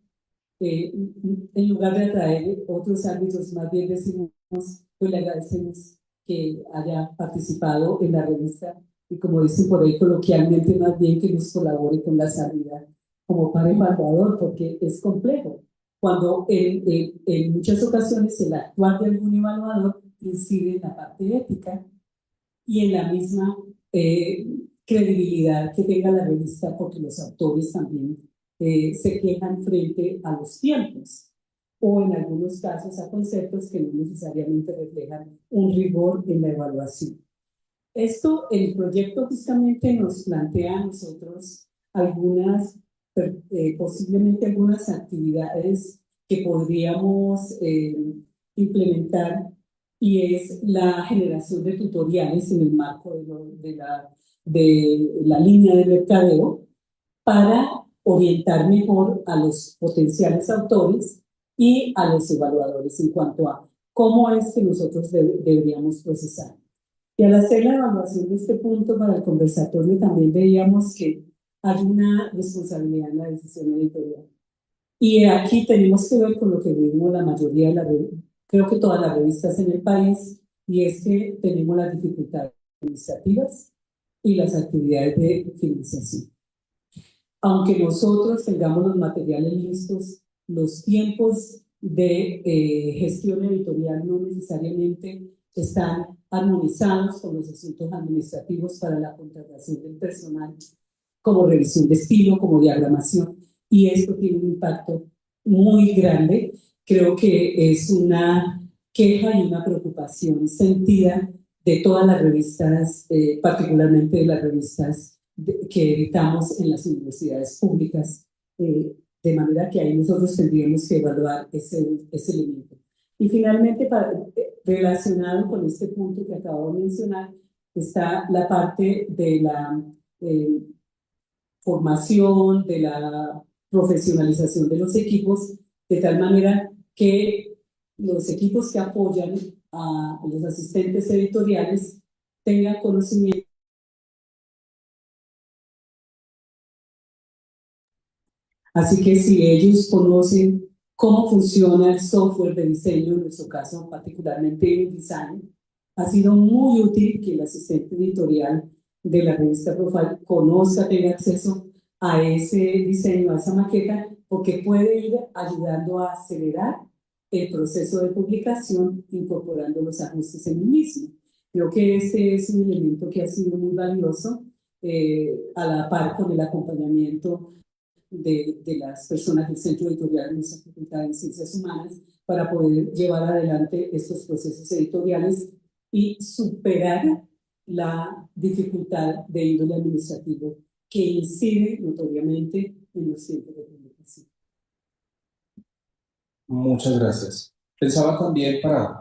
en lugar de atraer otros árbitros, más bien decimos, pues le agradecemos que haya participado en la revista, y como dicen por ahí coloquialmente, más bien que nos colabore con la salida como para evaluador, porque es complejo. Cuando en muchas ocasiones el actuar de algún evaluador incide en la parte ética y en la misma credibilidad que tenga la revista, porque los autores también se quejan frente a los tiempos, o en algunos casos a conceptos que no necesariamente reflejan un rigor en la evaluación. Esto, el proyecto justamente nos plantea a nosotros algunas, posiblemente algunas actividades que podríamos implementar, y es la generación de tutoriales en el marco de la línea de mercadeo para orientar mejor a los potenciales autores y a los evaluadores en cuanto a cómo es que nosotros deberíamos procesar. Y al hacer la evaluación de este punto para el conversatorio, también veíamos que hay una responsabilidad en la decisión editorial. Y aquí tenemos que ver con lo que vivimos la mayoría de creo que todas las revistas en el país, y es que tenemos las dificultades administrativas y las actividades de financiación. Aunque nosotros tengamos los materiales listos, los tiempos de gestión editorial no necesariamente están armonizados con los asuntos administrativos para la contratación del personal, como revisión de estilo, como diagramación, y esto tiene un impacto muy grande. Creo que es una queja y una preocupación sentida de todas las revistas, particularmente de las revistas que editamos en las universidades públicas, de manera que ahí nosotros tendríamos que evaluar ese elemento. Y finalmente, relacionado con este punto que acabo de mencionar, está la parte de la formación, de la profesionalización de los equipos, de tal manera que los equipos que apoyan a los asistentes editoriales tengan conocimiento. Así que si ellos conocen cómo funciona el software de diseño, en nuestro caso particularmente InDesign, ha sido muy útil que el asistente editorial de la revista Profile conozca, tenga acceso a ese diseño, a esa maqueta, porque puede ir ayudando a acelerar el proceso de publicación incorporando los ajustes en el mismo. Creo que este es un elemento que ha sido muy valioso a la par con el acompañamiento de las personas del Centro Editorial de nuestra Facultad de Ciencias Humanas para poder llevar adelante estos procesos editoriales y superar la dificultad de índole administrativo que incide notoriamente en los tiempos de publicación. Muchas gracias. Pensaba también, para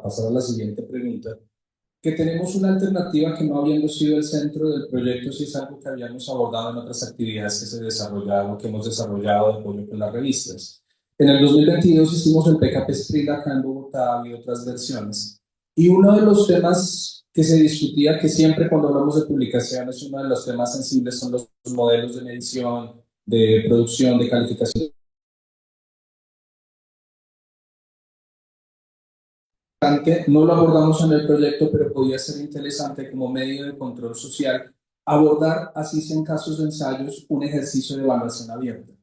pasar a la siguiente pregunta, que tenemos una alternativa que no habiendo sido el centro del proyecto, sí es algo que habíamos abordado en otras actividades que se desarrollaron, que hemos desarrollado de apoyo con las revistas. En el 2022 hicimos el PKP Sprint acá en Bogotá y otras versiones. Y uno de los temas que se discutía, que siempre cuando hablamos de publicaciones, uno de los temas sensibles son los modelos de medición, de producción, de calificación. No lo abordamos en el proyecto, pero podía ser interesante como medio de control social abordar, así sea en casos de ensayos, un ejercicio de evaluación abierta.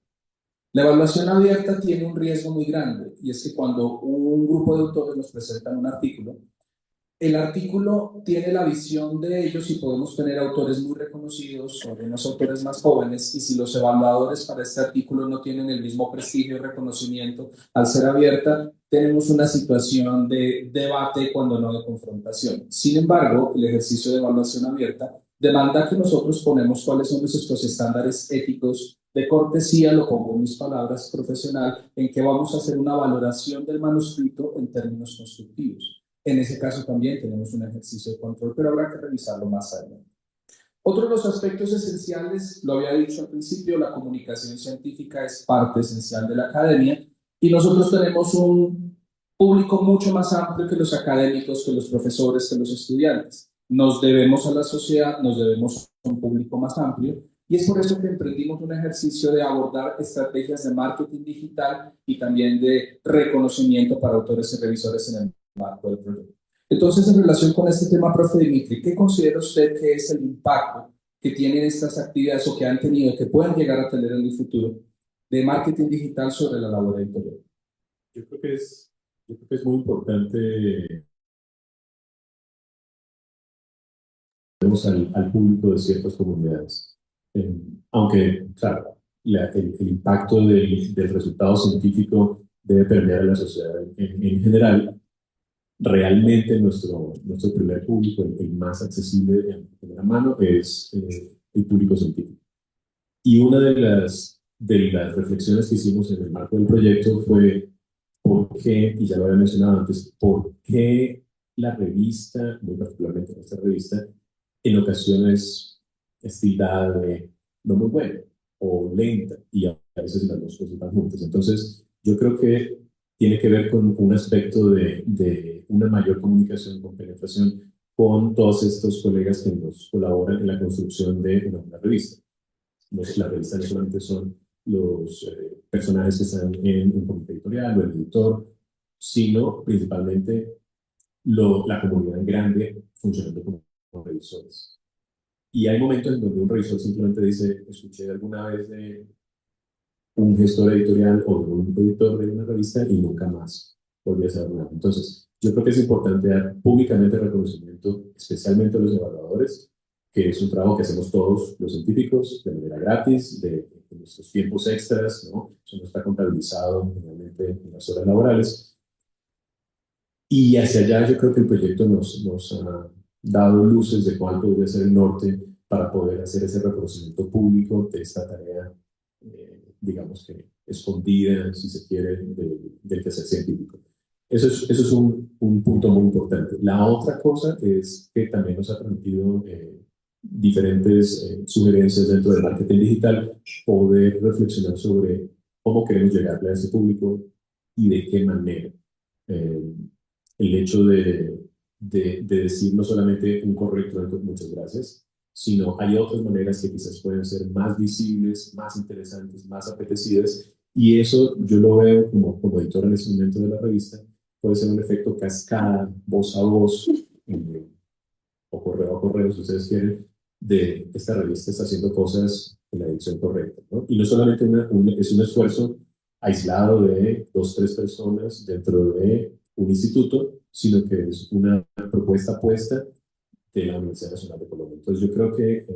La evaluación abierta tiene un riesgo muy grande, y es que cuando un grupo de autores nos presentan un artículo, el artículo tiene la visión de ellos y podemos tener autores muy reconocidos o unos autores más jóvenes, y si los evaluadores para este artículo no tienen el mismo prestigio y reconocimiento al ser abierta, tenemos una situación de debate cuando no de confrontación. Sin embargo, el ejercicio de evaluación abierta demanda que nosotros ponemos cuáles son nuestros estándares éticos de cortesía, lo pongo en mis palabras, profesional, en que vamos a hacer una valoración del manuscrito en términos constructivos. En ese caso también tenemos un ejercicio de control, pero habrá que revisarlo más adelante. Otro de los aspectos esenciales, lo había dicho al principio, la comunicación científica es parte esencial de la academia y nosotros tenemos un público mucho más amplio que los académicos, que los profesores, que los estudiantes. Nos debemos a la sociedad, nos debemos a un público más amplio y es por eso que emprendimos un ejercicio de abordar estrategias de marketing digital y también de reconocimiento para autores y revisores en el marco del proyecto. Entonces, en relación con este tema, profe Dimitri, ¿qué considera usted que es el impacto que tienen estas actividades o que han tenido, que pueden llegar a tener en el futuro de marketing digital sobre la labor editorial? Yo creo que es muy importante al público de ciertas comunidades. Aunque, claro, el impacto del resultado científico debe permear a la sociedad en general. Realmente nuestro primer público, el más accesible en la mano, es el público científico. Y una de las reflexiones que hicimos en el marco del proyecto fue por qué, y ya lo había mencionado antes, por qué la revista, muy particularmente esta revista, en ocasiones es tildada de no muy buena o lenta, y a veces las dos cosas van juntas. Entonces, yo creo que tiene que ver con un aspecto de una mayor comunicación, con penetración con todos estos colegas que nos colaboran en la construcción de una revista. La revista no solamente son los personajes que están en un comité editorial o el editor, sino principalmente la comunidad grande funcionando como revisores. Y hay momentos en donde un revisor simplemente dice, escuché alguna vez de un gestor editorial o de un editor de una revista y nunca más volví a saber nada. Entonces, yo creo que es importante dar públicamente reconocimiento, especialmente a los evaluadores, que es un trabajo que hacemos todos los científicos de manera gratis, de nuestros tiempos extras, ¿no? Eso no está contabilizado generalmente en las horas laborales. Y hacia allá yo creo que el proyecto nos ha dado luces de cuál podría ser el norte para poder hacer ese reconocimiento público de esta tarea, digamos que escondida, si se quiere, del quehacer científico. Eso es un punto muy importante. La otra cosa es que también nos ha permitido diferentes sugerencias dentro del marketing digital, poder reflexionar sobre cómo queremos llegarle a ese público y de qué manera. eh, el hecho de decir no solamente un correcto muchas gracias, sino hay otras maneras que quizás pueden ser más visibles, más interesantes, más apetecidas, y eso yo lo veo como editor en este momento de la revista, puede ser un efecto cascada, voz a voz, o correo a correo, si ustedes quieren, de esta revista está haciendo cosas en la dirección correcta, ¿no? Y no solamente es un esfuerzo aislado de dos, tres personas dentro de un instituto, sino que es una propuesta puesta de la Universidad Nacional de Colombia. Entonces yo creo que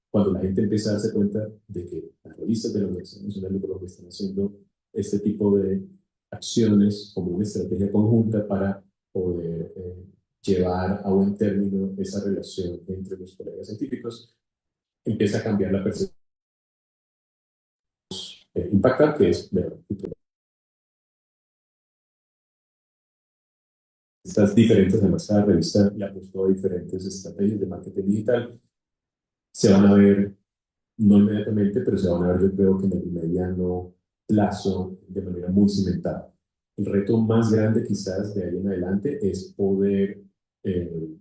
cuando la gente empieza a darse cuenta de que las revistas de la Universidad Nacional de Colombia están haciendo este tipo de acciones como una estrategia conjunta para poder llevar a buen término esa relación entre los colegas científicos, empieza a cambiar la percepción impactar, que es ver estas diferentes, además cada revista le apostó a diferentes estrategias de marketing digital, se van a ver, no inmediatamente, pero se van a ver yo creo que en el mediano plazo de manera muy cimentada. El reto más grande quizás de ahí en adelante es poder eh,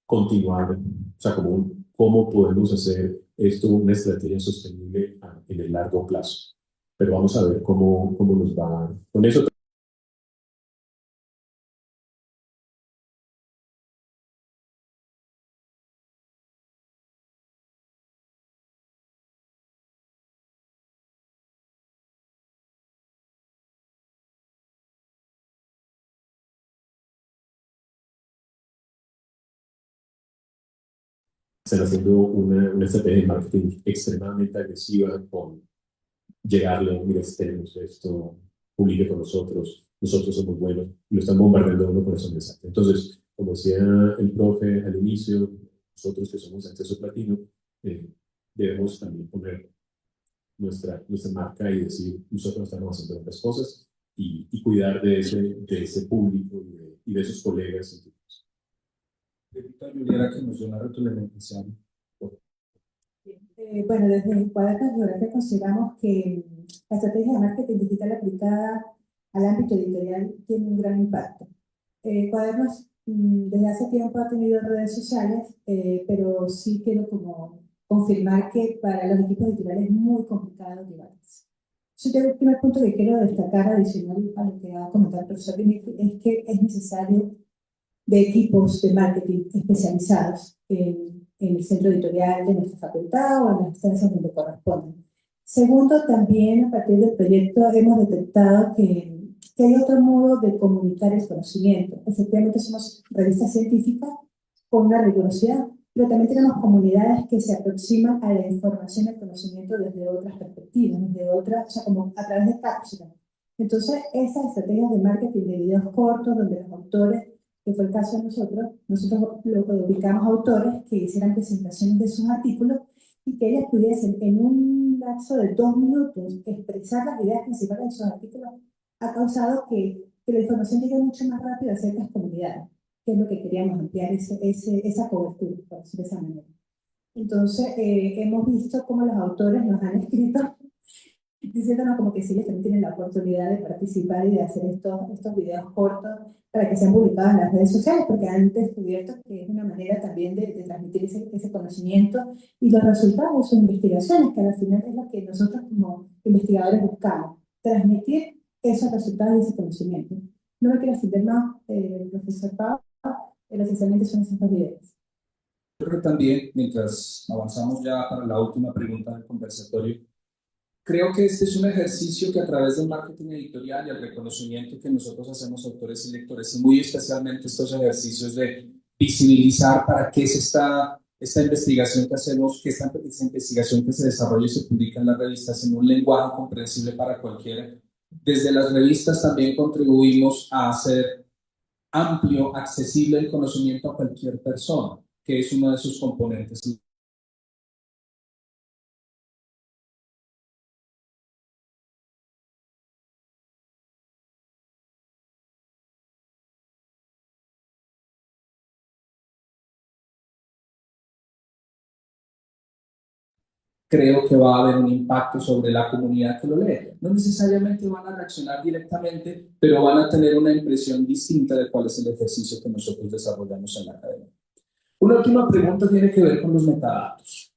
continuar, o sea, cómo podemos hacer esto una estrategia sostenible en el largo plazo. Pero vamos a ver cómo nos va con eso. Están haciendo una estrategia de marketing extremadamente agresiva con llegarle, mira, tenemos esto, publique con nosotros, nosotros somos buenos, y lo están bombardeando a uno con esos mensajes. Entonces, como decía el profe al inicio, nosotros que somos acceso platino, eh, debemos también poner nuestra marca y decir, nosotros estamos haciendo otras cosas y cuidar de ese público y de esos colegas. Juliana, que nos dio una retroalimentación. Bueno, desde el Cuadernos de Geografía consideramos que la estrategia de marketing digital aplicada al ámbito editorial tiene un gran impacto. Cuadernos desde hace tiempo ha tenido redes sociales, pero sí quiero como confirmar que para los equipos editoriales es muy complicado llevarlas. Yo creo que el primer punto que quiero destacar adicional a lo que ha comentado el profesor Dimitri es que es necesario de equipos de marketing especializados en el centro editorial de nuestra facultad o en las instancias donde corresponden. Segundo, también a partir del proyecto hemos detectado que hay otro modo de comunicar el conocimiento. Efectivamente somos revistas científicas con una rigurosidad, pero también tenemos comunidades que se aproximan a la información y el conocimiento desde otras perspectivas, desde otras, o sea, como a través de cápsulas. Entonces, estas estrategias de marketing de videos cortos, donde los autores, que fue el caso de nosotros lo ubicamos a autores que hicieran presentaciones de sus artículos y que ellas pudiesen en un lapso de 2 minutos expresar las ideas principales de sus artículos, ha causado que la información llegue mucho más rápido a ciertas comunidades, que es lo que queríamos ampliar esa cobertura, por decirlo de esa manera. Entonces, hemos visto cómo los autores nos han escrito diciéndonos como que sí, ellos también tienen la oportunidad de participar y de hacer estos videos cortos para que sean publicados en las redes sociales, porque han descubierto que es una manera también de transmitir ese conocimiento y los resultados de sus investigaciones, que al final es lo que nosotros como investigadores buscamos, transmitir esos resultados y ese conocimiento. No me quiero extender más, profesor Pau, esencialmente son esos dos videos. Yo creo que también, mientras avanzamos ya para la última pregunta del conversatorio, creo que este es un ejercicio que a través del marketing editorial y el reconocimiento que nosotros hacemos autores y lectores, y muy especialmente estos ejercicios de visibilizar para qué es esta investigación que hacemos, que esta investigación que se desarrolla y se publica en las revistas en un lenguaje comprensible para cualquiera. Desde las revistas también contribuimos a hacer amplio, accesible el conocimiento a cualquier persona, que es uno de sus componentes. creo que va a haber un impacto sobre la comunidad que lo lee. No necesariamente van a reaccionar directamente, pero van a tener una impresión distinta de cuál es el ejercicio que nosotros desarrollamos en la academia. Una última pregunta tiene que ver con los metadatos.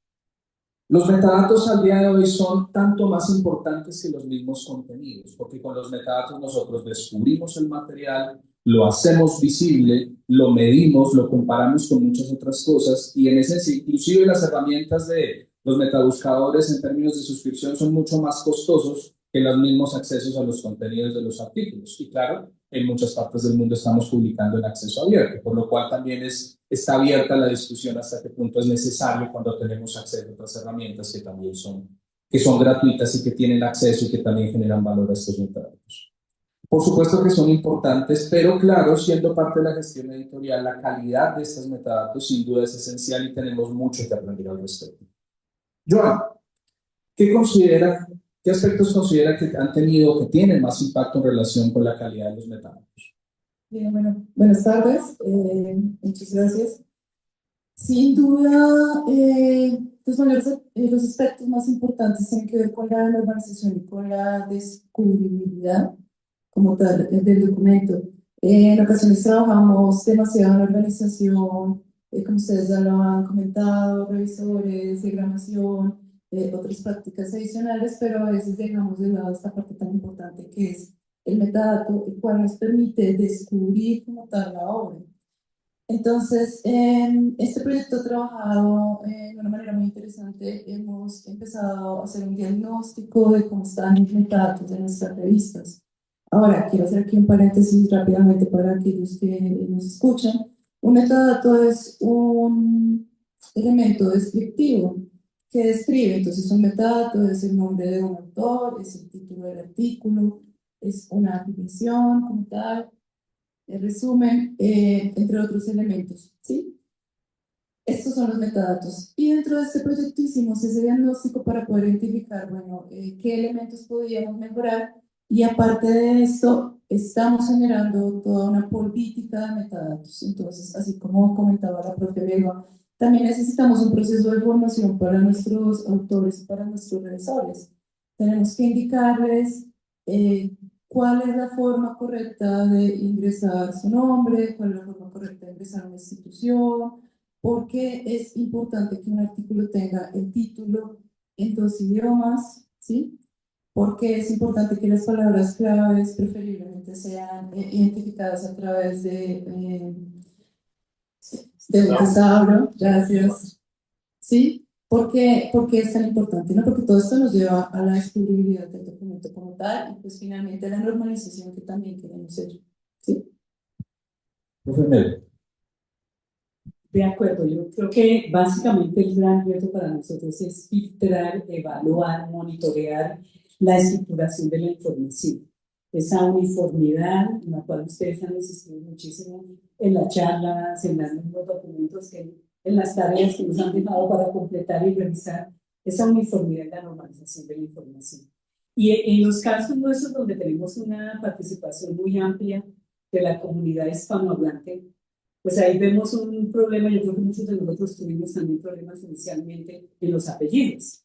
Los metadatos al día de hoy son tanto más importantes que los mismos contenidos, porque con los metadatos nosotros descubrimos el material, lo hacemos visible, lo medimos, lo comparamos con muchas otras cosas, y en ese inclusive las herramientas de los metabuscadores en términos de suscripción son mucho más costosos que los mismos accesos a los contenidos de los artículos. Y claro, en muchas partes del mundo estamos publicando en acceso abierto, por lo cual también está abierta la discusión hasta qué punto es necesario cuando tenemos acceso a otras herramientas que también son gratuitas y que tienen acceso y que también generan valor a estos metadatos. Por supuesto que son importantes, pero claro, siendo parte de la gestión editorial, la calidad de estos metadatos sin duda es esencial y tenemos mucho que aprender al respecto. Joan, ¿qué aspectos considera que han tenido o que tienen más impacto en relación con la calidad de los metadatos? Bien, bueno, buenas tardes, muchas gracias. Sin duda, pues, bueno, los aspectos más importantes tienen que ver con la normalización y con la descubribilidad como tal del documento. En ocasiones trabajamos demasiado en la organización, como ustedes ya lo han comentado, revisores, diagramación, otras prácticas adicionales, pero a veces dejamos de lado esta parte tan importante que es el metadato, el cual nos permite descubrir como tal la obra. Entonces, este proyecto ha trabajado de una manera muy interesante. Hemos empezado a hacer un diagnóstico de cómo están los metadatos de nuestras revistas. Ahora, quiero hacer aquí un paréntesis rápidamente para aquellos que nos escuchan. Un metadato es un elemento descriptivo que describe, entonces un metadato es el nombre de un autor, es el título del artículo, es una definición como tal, el resumen, entre otros elementos, ¿sí? Estos son los metadatos. Y dentro de este proyecto hicimos ese diagnóstico para poder identificar, bueno, qué elementos podíamos mejorar, y aparte de esto, estamos generando toda una política de metadatos. Entonces, así como comentaba la profe Belva, también necesitamos un proceso de formación para nuestros autores y para nuestros revisores. Tenemos que indicarles cuál es la forma correcta de ingresar su nombre, cuál es la forma correcta de ingresar a una institución, porque es importante que un artículo tenga el título en 2 idiomas, ¿sí? Porque es importante que las palabras claves preferiblemente sean identificadas a través de un tesauro, gracias, ¿sí? Porque es tan importante, ¿no? Porque todo esto nos lleva a la descubribilidad del documento como tal y pues finalmente a la normalización que también queremos hacer, ¿sí? Profe Mel. De acuerdo, yo creo que básicamente el gran reto para nosotros es filtrar, evaluar, monitorear la estructuración de la información. Esa uniformidad en la cual ustedes han insistido muchísimo en las charlas, en los mismos documentos, en las tareas que nos han dejado para completar y revisar, esa uniformidad y la normalización de la información. Y en los casos nuestros donde tenemos una participación muy amplia de la comunidad hispanohablante, pues ahí vemos un problema. Yo creo que muchos de nosotros tuvimos también problemas inicialmente en los apellidos.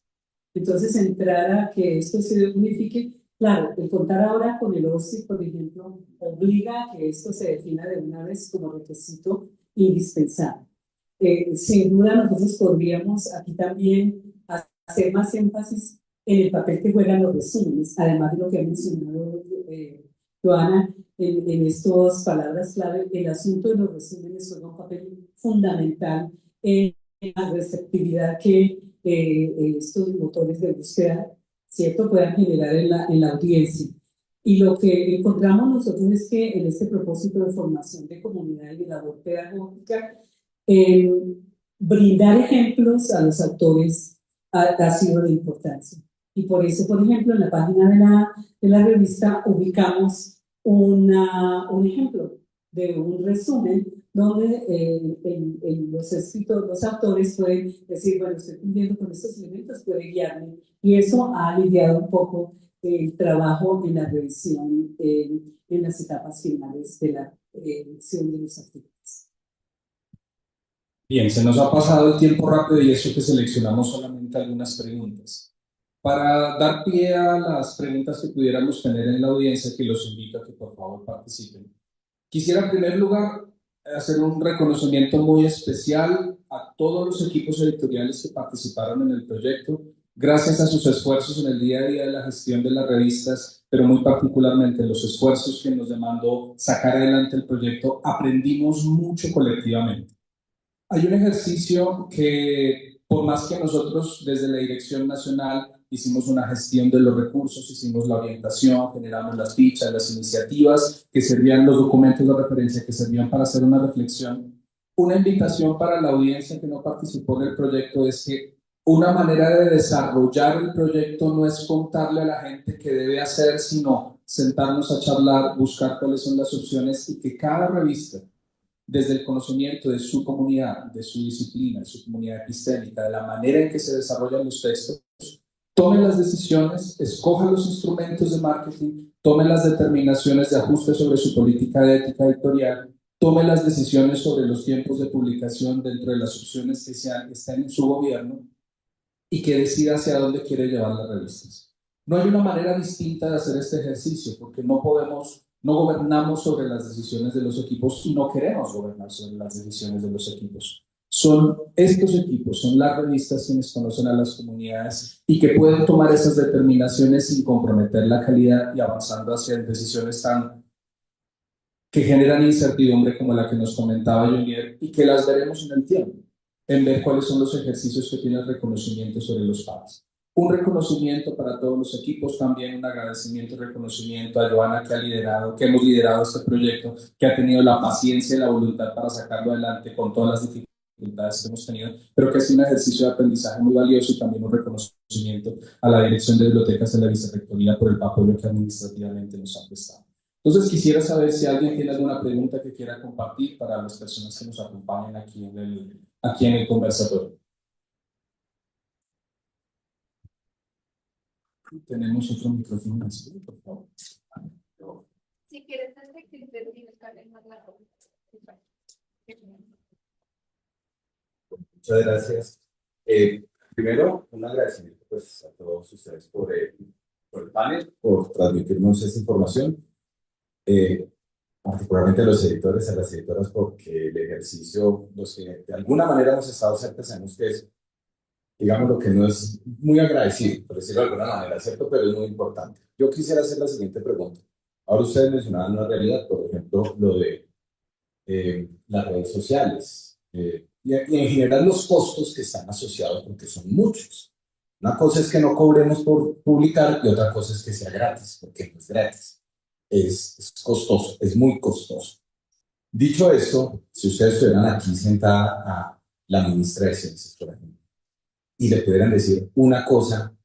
Entonces, entrar a que esto se unifique, claro, el contar ahora con el OSCE, por ejemplo, obliga a que esto se defina de una vez como requisito indispensable. Sin duda, nosotros podríamos aquí también hacer más énfasis en el papel que juegan los resúmenes, además de lo que ha mencionado Joana, en estas palabras clave. El asunto de los resúmenes juega un papel fundamental en la receptividad que estos motores de búsqueda, ¿cierto?, puedan generar en la audiencia. Y lo que encontramos nosotros es que en este propósito de formación de comunidad y de labor pedagógica, brindar ejemplos a los autores ha sido de importancia. Y por eso, por ejemplo, en la página de la revista ubicamos un ejemplo de un resumen donde los autores pueden decir, bueno, estoy cumpliendo con estos elementos, puede guiarme. Y eso ha aliviado un poco el trabajo en la revisión en las etapas finales de la edición de los artículos. Bien, se nos ha pasado el tiempo rápido y eso que seleccionamos solamente eventualmente algunas preguntas. Para dar pie a las preguntas que pudiéramos tener en la audiencia, que los invito a que por favor participen. Quisiera en primer lugar hacer un reconocimiento muy especial a todos los equipos editoriales que participaron en el proyecto, gracias a sus esfuerzos en el día a día de la gestión de las revistas, pero muy particularmente los esfuerzos que nos demandó sacar adelante el proyecto, aprendimos mucho colectivamente. Hay un ejercicio que, por más que nosotros desde la Dirección Nacional hicimos una gestión de los recursos, hicimos la orientación, generamos las fichas, las iniciativas que servían, los documentos de referencia que servían para hacer una reflexión, una invitación para la audiencia que no participó en el proyecto es que una manera de desarrollar el proyecto no es contarle a la gente qué debe hacer, sino sentarnos a charlar, buscar cuáles son las opciones y que cada revista, desde el conocimiento de su comunidad, de su disciplina, de su comunidad epistémica, de la manera en que se desarrollan los textos, tome las decisiones, escoja los instrumentos de marketing, tome las determinaciones de ajuste sobre su política de ética editorial, tome las decisiones sobre los tiempos de publicación dentro de las opciones que estén en su gobierno y que decida hacia dónde quiere llevar las revistas. No hay una manera distinta de hacer este ejercicio porque no gobernamos sobre las decisiones de los equipos y no queremos gobernar sobre las decisiones de los equipos. Son estos equipos, son las revistas quienes conocen a las comunidades y que pueden tomar esas determinaciones sin comprometer la calidad y avanzando hacia decisiones que generan incertidumbre como la que nos comentaba Junior y que las veremos en el tiempo, en ver cuáles son los ejercicios que tienen reconocimiento sobre los pares. Un reconocimiento para todos los equipos, también un agradecimiento y reconocimiento a Joana que hemos liderado este proyecto, que ha tenido la paciencia y la voluntad para sacarlo adelante con todas las dificultades que hemos tenido, pero que es un ejercicio de aprendizaje muy valioso y también un reconocimiento a la Dirección de Bibliotecas de la Vicerrectoría por el apoyo que administrativamente nos ha prestado. Entonces quisiera saber si alguien tiene alguna pregunta que quiera compartir para las personas que nos acompañan aquí en el conversatorio. Tenemos otro micrófono, por favor. Si quieres, antes que termine, más largo. Muchas gracias. Primero, un agradecimiento pues, a todos ustedes por el panel, por transmitirnos esta información. Particularmente a los editores, a las editoras, porque el ejercicio, los que de alguna manera hemos estado cerca, sabemos que es, digamos, lo que no es muy agradecido, por decirlo de alguna manera, ¿cierto? Pero es muy importante. Yo quisiera hacer la siguiente pregunta. Ahora ustedes mencionaban una realidad, por ejemplo, lo de las redes sociales y en general los costos que están asociados, porque son muchos. Una cosa es que no cobremos por publicar y otra cosa es que sea gratis, porque no es gratis. Es costoso, es muy costoso. Dicho esto, si ustedes estuvieran aquí sentada a la ministra de Ciencias, por ejemplo, y le pudieran decir una cosa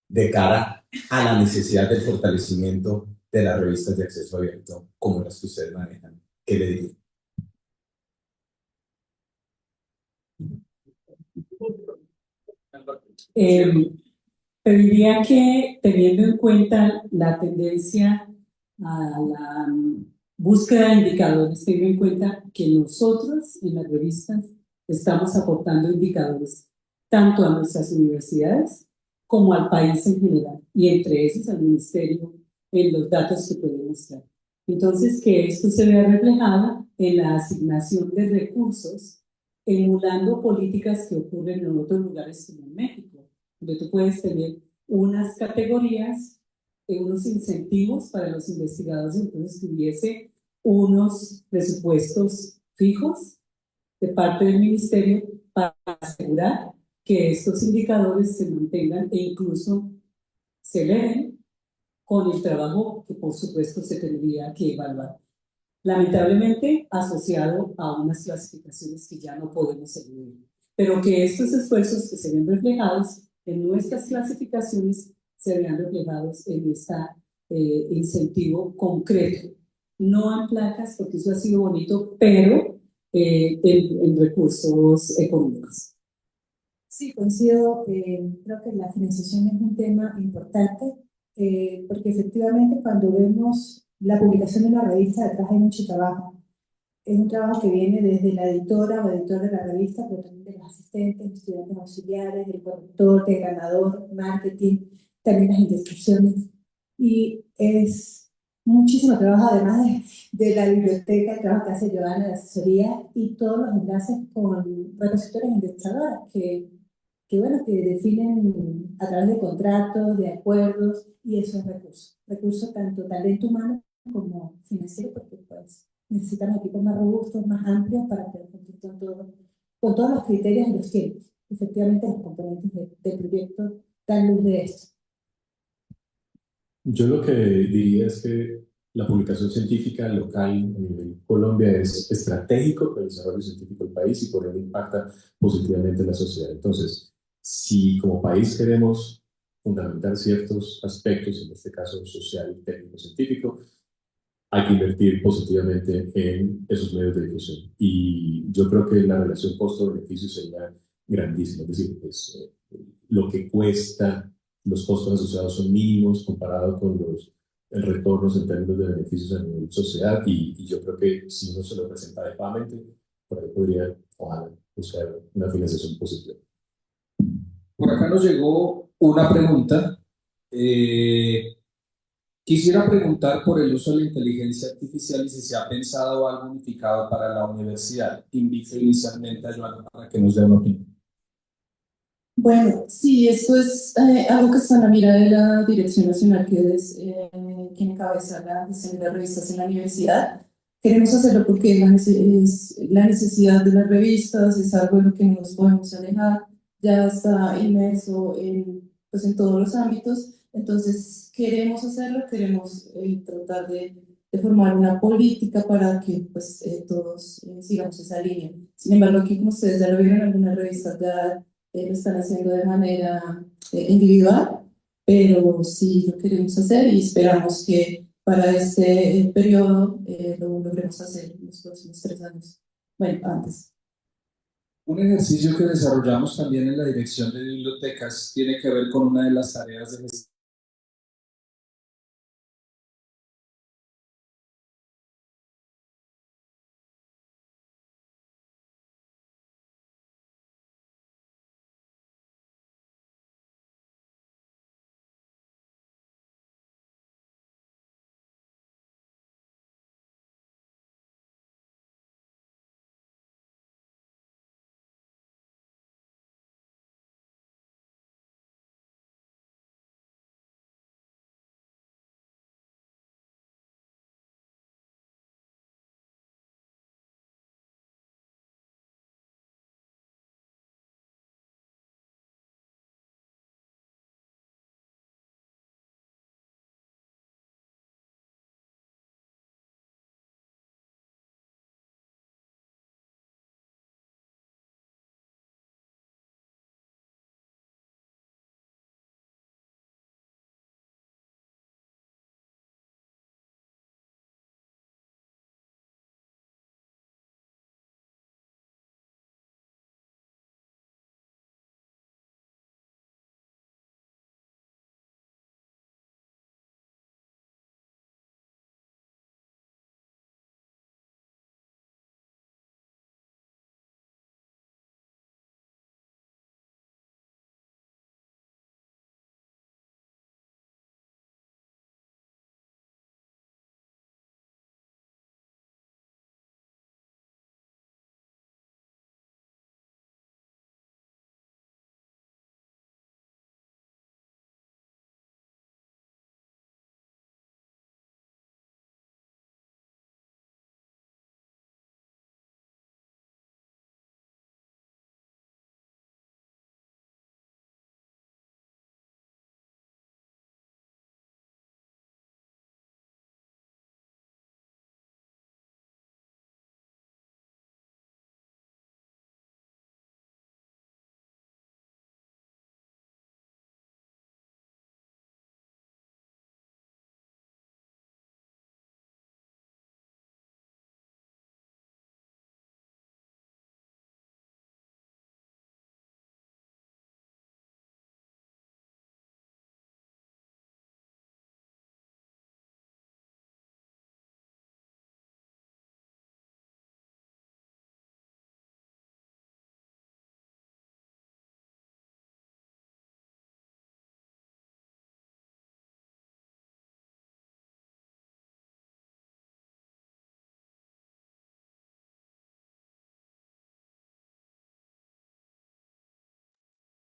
de cara a la necesidad del fortalecimiento de las revistas de acceso abierto, como las que ustedes manejan, ¿qué le dirían? Pediría que, teniendo en cuenta la tendencia a la búsqueda de indicadores, tenga en cuenta que nosotros en las revistas estamos aportando indicadores tanto a nuestras universidades como al país en general, y entre esos al ministerio en los datos que puede mostrar. Entonces, que esto se vea reflejado en la asignación de recursos, emulando políticas que ocurren en otros lugares como en México, donde tú puedes tener unas categorías, unos incentivos para los investigadores, entonces tuviese unos presupuestos fijos de parte del ministerio para asegurar que estos indicadores se mantengan e incluso se eleven con el trabajo que por supuesto se tendría que evaluar. Lamentablemente asociado a unas clasificaciones que ya no podemos eludir, pero que estos esfuerzos que se ven reflejados en nuestras clasificaciones se vean reflejados en este incentivo concreto, no en placas, porque eso ha sido bonito, pero en recursos económicos. Sí, coincido. Creo que la financiación es un tema importante, porque efectivamente cuando vemos la publicación de una revista, detrás hay mucho trabajo. es un trabajo que viene desde la editora o editor de la revista, pero también de los asistentes, estudiantes auxiliares, del corrector, del ganador, marketing, también las instituciones. Y es muchísimo trabajo, además de la biblioteca, el trabajo que hace Joana, de asesoría, y todos los enlaces con repositorios indexadoras bueno, que definen a través de contratos, de acuerdos, y eso es recurso. Recurso tanto talento humano como financiero, porque pues necesitan equipos más robustos, más amplios para poder cumplir con todos los criterios y los tiempos. Efectivamente, los componentes del proyecto dan luz de esto. Yo lo que diría es que la publicación científica local a nivel Colombia es estratégico para el desarrollo científico del país y por ello impacta positivamente en la sociedad. Entonces, si como país queremos fundamentar ciertos aspectos, en este caso social, técnico, científico, hay que invertir positivamente en esos medios de difusión. Y yo creo que la relación costo-beneficio sería grandísima. Es decir, lo que cuesta, los costos asociados son mínimos comparado con el retornos en términos de beneficios a nivel sociedad. Y yo creo que si uno se lo presenta adecuadamente, por ahí podría, ojalá, buscar una financiación positiva. Por acá nos llegó una pregunta. Quisiera preguntar por el uso de la inteligencia artificial y si se ha pensado algo unificado para la universidad. Invito inicialmente a Joana para que nos dé una opinión. Bueno, sí, esto es algo que está en la mira de la Dirección Nacional, que es quien encabeza la gestión de las revistas en la universidad. Queremos hacerlo porque es la necesidad de las revistas, es algo de lo que no nos podemos alejar, ya está inmerso pues en todos los ámbitos, entonces queremos hacerlo, queremos tratar de formar una política para que pues, todos sigamos esa línea. Sin embargo, aquí como ustedes ya lo vieron, algunas revistas ya lo están haciendo de manera individual, pero sí lo queremos hacer y esperamos que para este periodo lo logremos hacer en los próximos 3 años. Bueno, antes. Un ejercicio que desarrollamos también en la dirección de bibliotecas tiene que ver con una de las tareas de gestión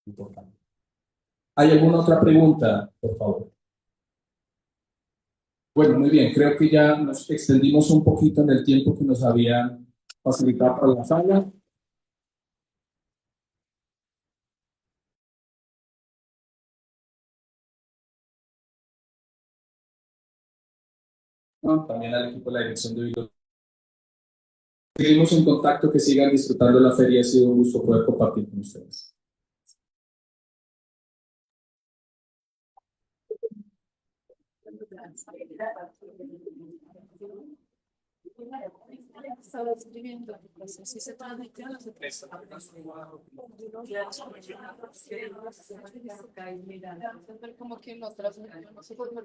importante. ¿Hay alguna otra pregunta, por favor? Bueno, muy bien, creo que ya nos extendimos un poquito en el tiempo que nos habían facilitado para la sala. También al equipo de la dirección de biblioteca. Seguimos en contacto, que sigan disfrutando la feria, ha sido un gusto poder compartir con ustedes. Estaba escribiendo, si se transmite a los como que no transmiten, no sé por qué